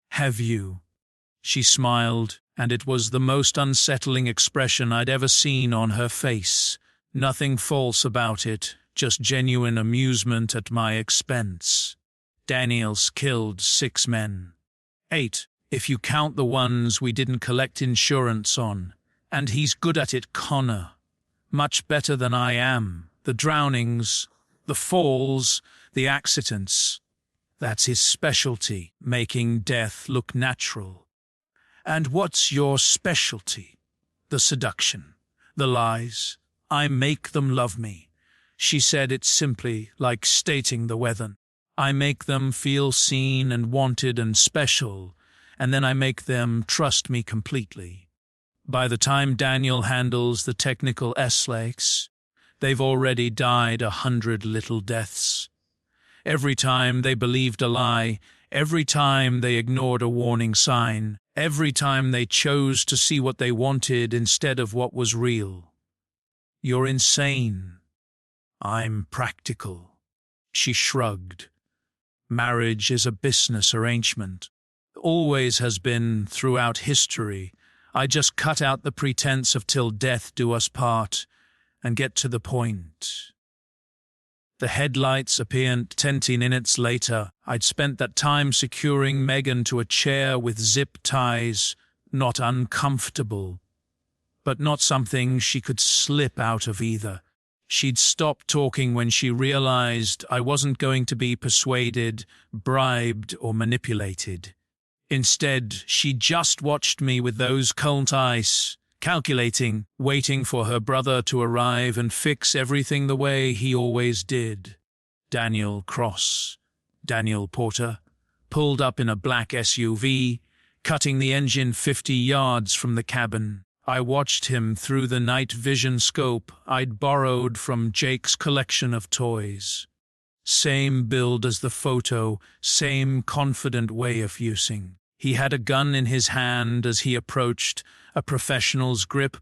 Have you? She smiled, and it was the most unsettling expression I'd ever seen on her face. Nothing false about it, just genuine amusement at my expense. Daniel's killed 6 men. 8, if you count the ones we didn't collect insurance on. And he's good at it, Connor. Much better than I am. The drownings, the falls, the accidents. That's his specialty, making death look natural. And what's your specialty? The seduction, the lies. I make them love me. She said it simply, like stating the weather. I make them feel seen and wanted and special, and then I make them trust me completely. By the time Daniel handles the technical S-lakes, they've already died 100 little deaths. Every time they believed a lie, every time they ignored a warning sign, every time they chose to see what they wanted instead of what was real. You're insane. I'm practical. She shrugged. Marriage is a business arrangement. Always has been throughout history. I just cut out the pretense of till death do us part and get to the point. The headlights appeared 20 minutes later. I'd spent that time securing Megan to a chair with zip ties, not uncomfortable, but not something she could slip out of either. She'd stopped talking when she realized I wasn't going to be persuaded, bribed, or manipulated. Instead, she just watched me with those cold eyes, calculating, waiting for her brother to arrive and fix everything the way he always did. Daniel Porter, pulled up in a black SUV, cutting the engine 50 yards from the cabin. I watched him through the night vision scope I'd borrowed from Jake's collection of toys. Same build as the photo, same confident way of using. He had a gun in his hand as he approached, a professional's grip,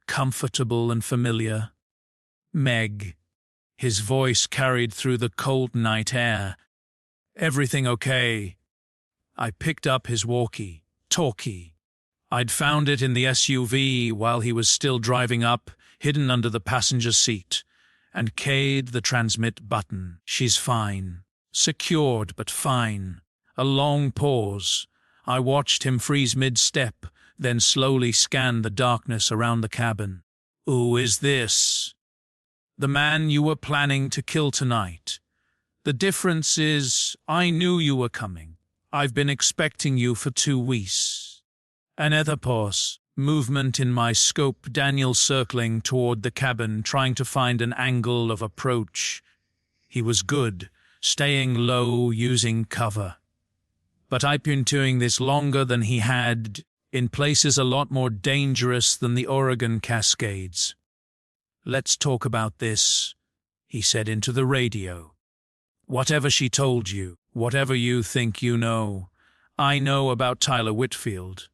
comfortable and familiar. Meg. His voice carried through the cold night air. Everything okay? I picked up his walkie-talkie. I'd found it in the SUV while he was still driving up, hidden under the passenger seat, and keyed the transmit button. She's fine. Secured, but fine. A long pause. I watched him freeze mid-step, then slowly scan the darkness around the cabin. Who is this? The man you were planning to kill tonight. The difference is, I knew you were coming. I've been expecting you for 2 weeks. Another pause. Movement in my scope, Daniel circling toward the cabin, trying to find an angle of approach. He was good, staying low, using cover. But I've been doing this longer than he had, in places a lot more dangerous than the Oregon Cascades. Let's talk about this. he said into the radio. Whatever she told you, whatever you think you know, I know about Tyler Whitfield,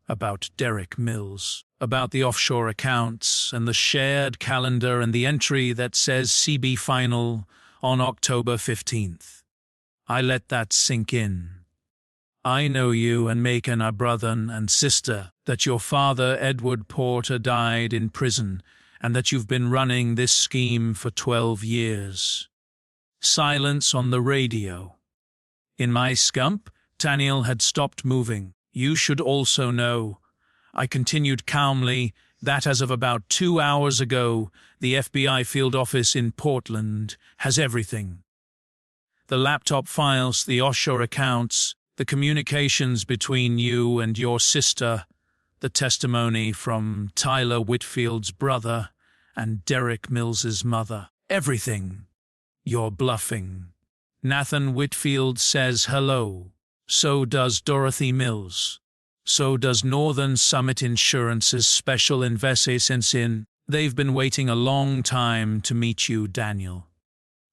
about Derek Mills, about the offshore accounts and the shared calendar and the entry that says CB final on October 15th. I let that sink in. I know you and Macon are brother and sister, that your father, Edward Porter, died in prison, and that you've been running this scheme for 12 years. Silence on the radio. In my scump, Daniel had stopped moving. You should also know, I continued calmly, that as of about 2 hours ago, the FBI field office in Portland has everything. The laptop files, the offshore accounts, the communications between you and your sister, the testimony from Tyler Whitfield's brother and Derek Mills's mother. Everything. You're bluffing. Nathan Whitfield says hello. So does Dorothy Mills. So does Northern Summit Insurance's special investment. They've been waiting a long time to meet you, Daniel.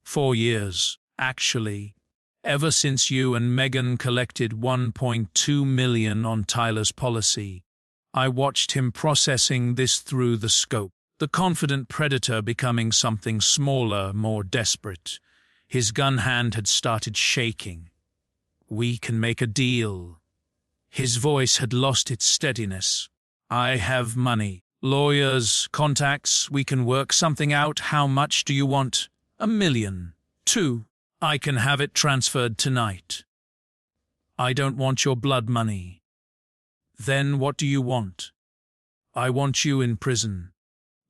4 years, actually. Ever since you and Megan collected $1.2 million on Tyler's policy. I watched him processing this through the scope. The confident predator becoming something smaller, more desperate. His gun hand had started shaking. We can make a deal. His voice had lost its steadiness. I have money. Lawyers, contacts, we can work something out. How much do you want? $1 million. 2. I can have it transferred tonight. I don't want your blood money. Then what do you want? I want you in prison.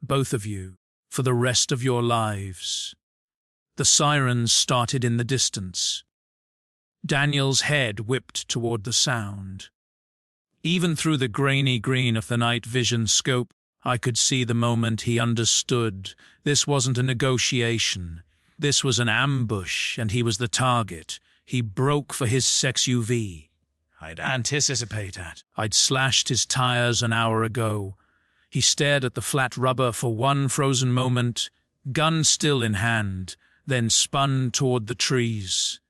Both of you. For the rest of your lives. The sirens started in the distance. Daniel's head whipped toward the sound. Even through the grainy green of the night vision scope, I could see the moment he understood. This wasn't a negotiation. This was an ambush, and he was the target. He broke for his sex UV. I'd anticipate that. I'd slashed his tires an hour ago. He stared at the flat rubber for one frozen moment, gun still in hand, then spun toward the trees.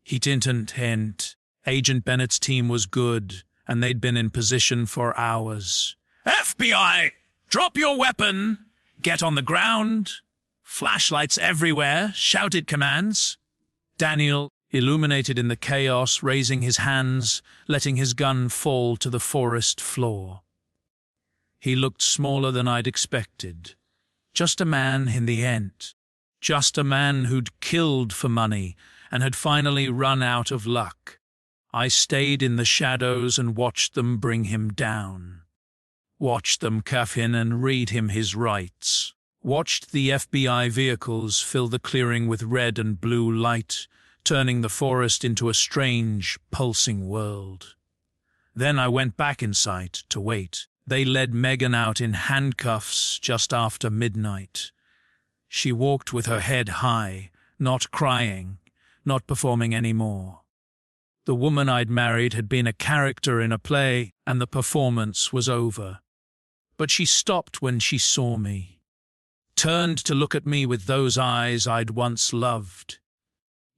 He didn't hint. Agent Bennett's team was good, and they'd been in position for hours. FBI! Drop your weapon! Get on the ground! Flashlights everywhere, shouted commands. Daniel, illuminated in the chaos, raising his hands, letting his gun fall to the forest floor. He looked smaller than I'd expected. Just a man in the end. Just a man who'd killed for money and had finally run out of luck. I stayed in the shadows and watched them bring him down. Watched them cuff him and read him his rights. Watched the FBI vehicles fill the clearing with red and blue light, turning the forest into a strange, pulsing world. Then I went back inside to wait. They led Megan out in handcuffs just after midnight. She walked with her head high, not crying, not performing anymore. The woman I'd married had been a character in a play, and the performance was over. But she stopped when she saw me. Turned to look at me with those eyes I'd once loved.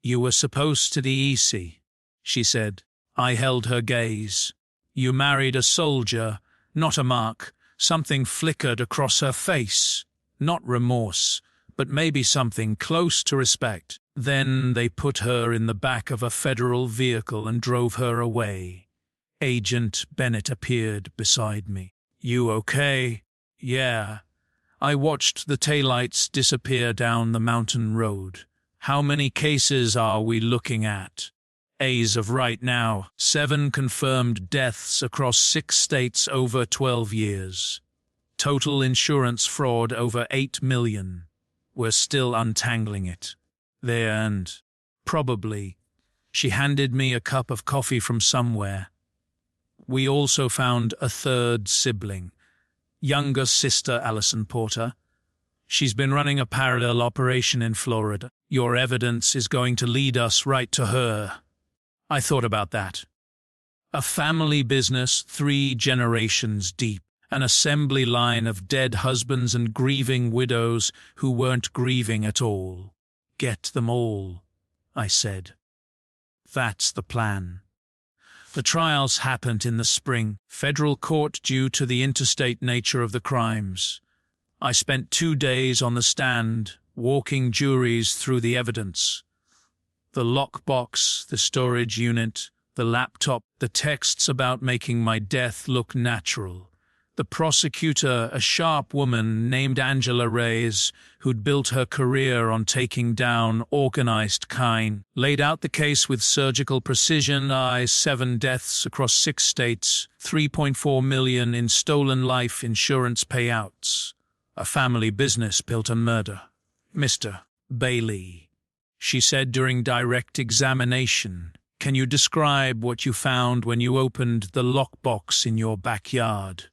You were supposed to be easy, she said. I held her gaze. You married a soldier, not a mark. Something flickered across her face. Not remorse, but maybe something close to respect. Then they put her in the back of a federal vehicle and drove her away. Agent Bennett appeared beside me. You okay? Yeah. I watched the taillights disappear down the mountain road. How many cases are we looking at? As of right now, 7 confirmed deaths across 6 states over 12 years. Total insurance fraud over $8 million. We're still untangling it. There and probably. She handed me a cup of coffee from somewhere. We also found a 3rd sibling. Younger sister Allison Porter. She's been running a parallel operation in Florida. Your evidence is going to lead us right to her. I thought about that. A family business 3 generations deep. An assembly line of dead husbands and grieving widows who weren't grieving at all. Get them all, I said. That's the plan. The trials happened in the spring, federal court due to the interstate nature of the crimes. I spent 2 days on the stand, walking juries through the evidence. The lockbox, the storage unit, the laptop, the texts about making my death look natural. The prosecutor, a sharp woman named Angela Reyes, who'd built her career on taking down organized crime, laid out the case with surgical precision. 7 deaths across 6 states, $3.4 million in stolen life insurance payouts. A family business built on murder. Mr. Bailey, she said during direct examination, can you describe what you found when you opened the lockbox in your backyard?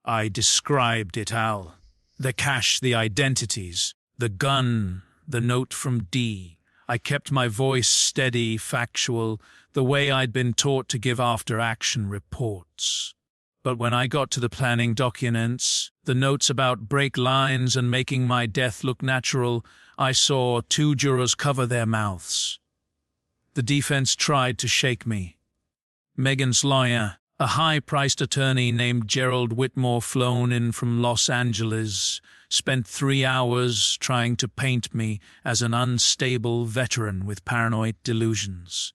I described it, Al. The cash, the identities, the gun, the note from D. I kept my voice steady, factual, the way I'd been taught to give after-action reports. But when I got to the planning documents, the notes about break lines and making my death look natural, I saw 2 jurors cover their mouths. The defense tried to shake me. Megan's lawyer, a high-priced attorney named Gerald Whitmore, flown in from Los Angeles, spent 3 hours trying to paint me as an unstable veteran with paranoid delusions.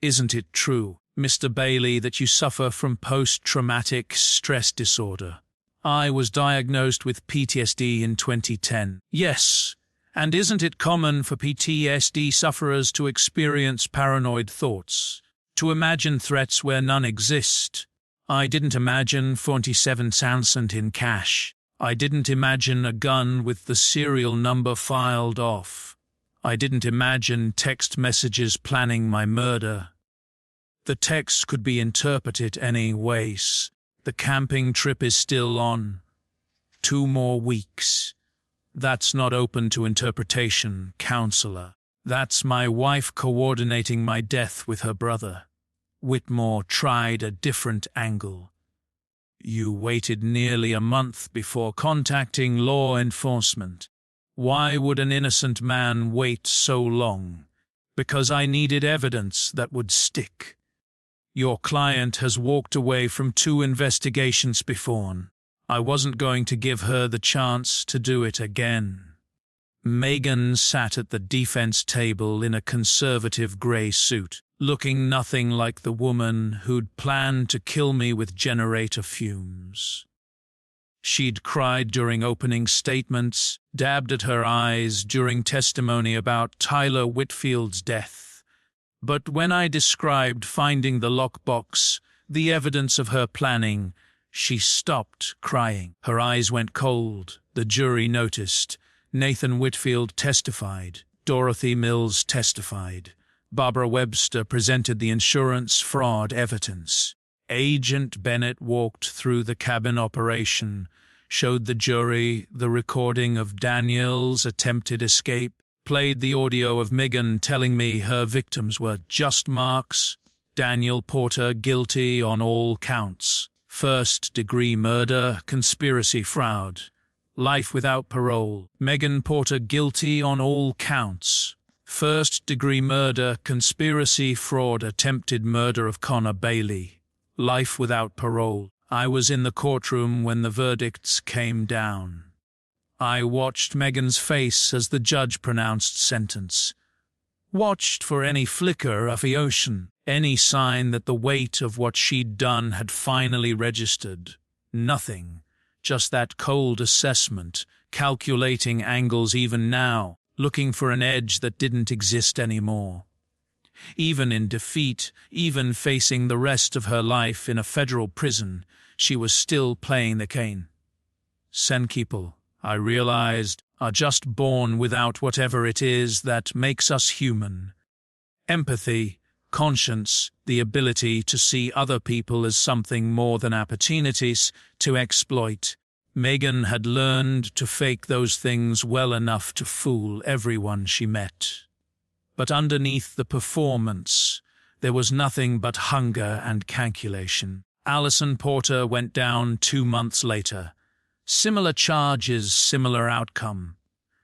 Isn't it true, Mr. Bailey, that you suffer from post-traumatic stress disorder? I was diagnosed with PTSD in 2010. Yes, and isn't it common for PTSD sufferers to experience paranoid thoughts? To imagine threats where none exist? I didn't imagine 47,000 in cash. I didn't imagine a gun with the serial number filed off. I didn't imagine text messages planning my murder. The text could be interpreted any ways. The camping trip is still on. 2 more weeks. That's not open to interpretation, counselor. That's my wife coordinating my death with her brother. Whitmore tried a different angle. You waited nearly a month before contacting law enforcement. Why would an innocent man wait so long? Because I needed evidence that would stick. Your client has walked away from 2 investigations before. I wasn't going to give her the chance to do it again. Megan sat at the defense table in a conservative grey suit, looking nothing like the woman who'd planned to kill me with generator fumes. She'd cried during opening statements, dabbed at her eyes during testimony about Tyler Whitfield's death. But when I described finding the lockbox, the evidence of her planning, she stopped crying. Her eyes went cold. The jury noticed. Nathan Whitfield testified. Dorothy Mills testified. Barbara Webster presented the insurance fraud evidence. Agent Bennett walked through the cabin operation, showed the jury the recording of Daniel's attempted escape, played the audio of Megan telling me her victims were just marks. Daniel Porter guilty on all counts. First-degree murder, conspiracy, fraud. Life without parole. Megan Porter guilty on all counts. First-degree murder, conspiracy, fraud, attempted murder of Connor Bailey. Life without parole. I was in the courtroom when the verdicts came down. I watched Megan's face as the judge pronounced sentence. Watched for any flicker of emotion, any sign that the weight of what she'd done had finally registered. Nothing. Just that cold assessment, calculating angles even now, looking for an edge that didn't exist anymore. Even in defeat, even facing the rest of her life in a federal prison, she was still playing the cane. Some people, I realized, are just born without whatever it is that makes us human. Empathy, conscience, the ability to see other people as something more than opportunities to exploit. Megan had learned to fake those things well enough to fool everyone she met. But underneath the performance, there was nothing but hunger and calculation. Alison Porter went down 2 months later. Similar charges, similar outcome.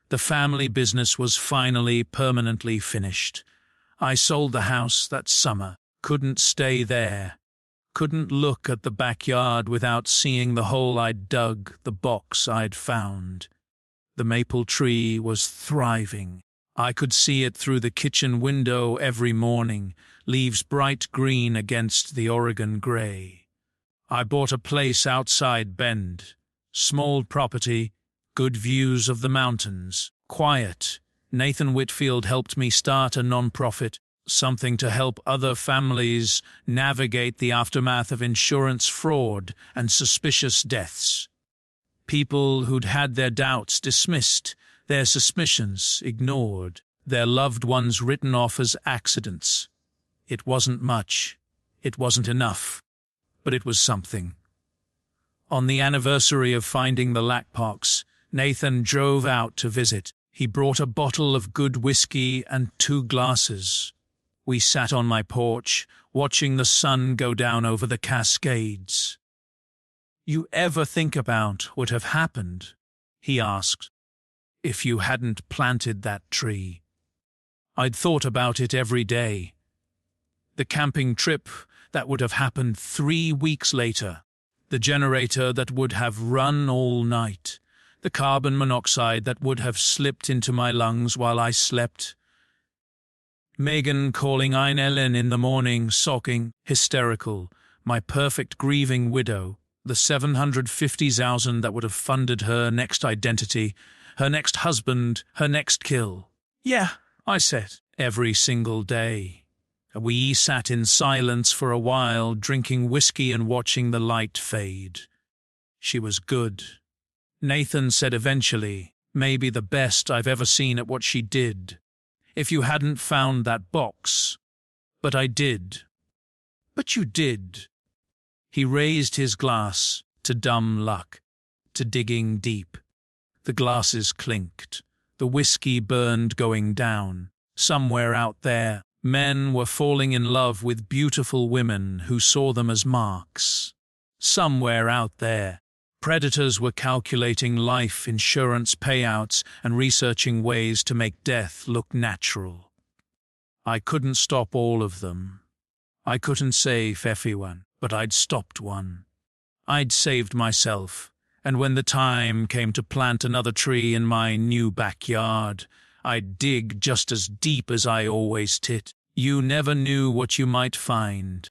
The family business was finally permanently finished. I sold the house that summer. Couldn't stay there. Couldn't look at the backyard without seeing the hole I'd dug, the box I'd found. The maple tree was thriving. I could see it through the kitchen window every morning, leaves bright green against the Oregon grey. I bought a place outside Bend. Small property, good views of the mountains, quiet. Nathan Whitfield helped me start a non-profit, something to help other families navigate the aftermath of insurance fraud and suspicious deaths. People who'd had their doubts dismissed, their suspicions ignored, their loved ones written off as accidents. It wasn't much, it wasn't enough, but it was something. On the anniversary of finding the Lackpox, Nathan drove out to visit. He brought a bottle of good whiskey and 2 glasses. We sat on my porch, watching the sun go down over the Cascades. "You ever think about what have happened?" he asked. "If you hadn't planted that tree?" I'd thought about it every day. The camping trip that would have happened 3 weeks later. The generator that would have run all night. The carbon monoxide that would have slipped into my lungs while I slept. Megan calling Ellen in the morning, sobbing, hysterical. My perfect grieving widow. The $750,000 that would have funded her next identity, her next husband, her next kill. "Yeah," I said, every single day. We sat in silence for a while, drinking whiskey and watching the light fade. She was good. Nathan said eventually, maybe the best I've ever seen at what she did. "If you hadn't found that box." "But I did." "But you did." He raised his glass to dumb luck, to digging deep. The glasses clinked. The whiskey burned going down. Somewhere out there, men were falling in love with beautiful women who saw them as marks. Somewhere out there, predators were calculating life insurance payouts and researching ways to make death look natural. I couldn't stop all of them. I couldn't save everyone, but I'd stopped one. I'd saved myself, and when the time came to plant another tree in my new backyard, I'd dig just as deep as I always did. You never knew what you might find.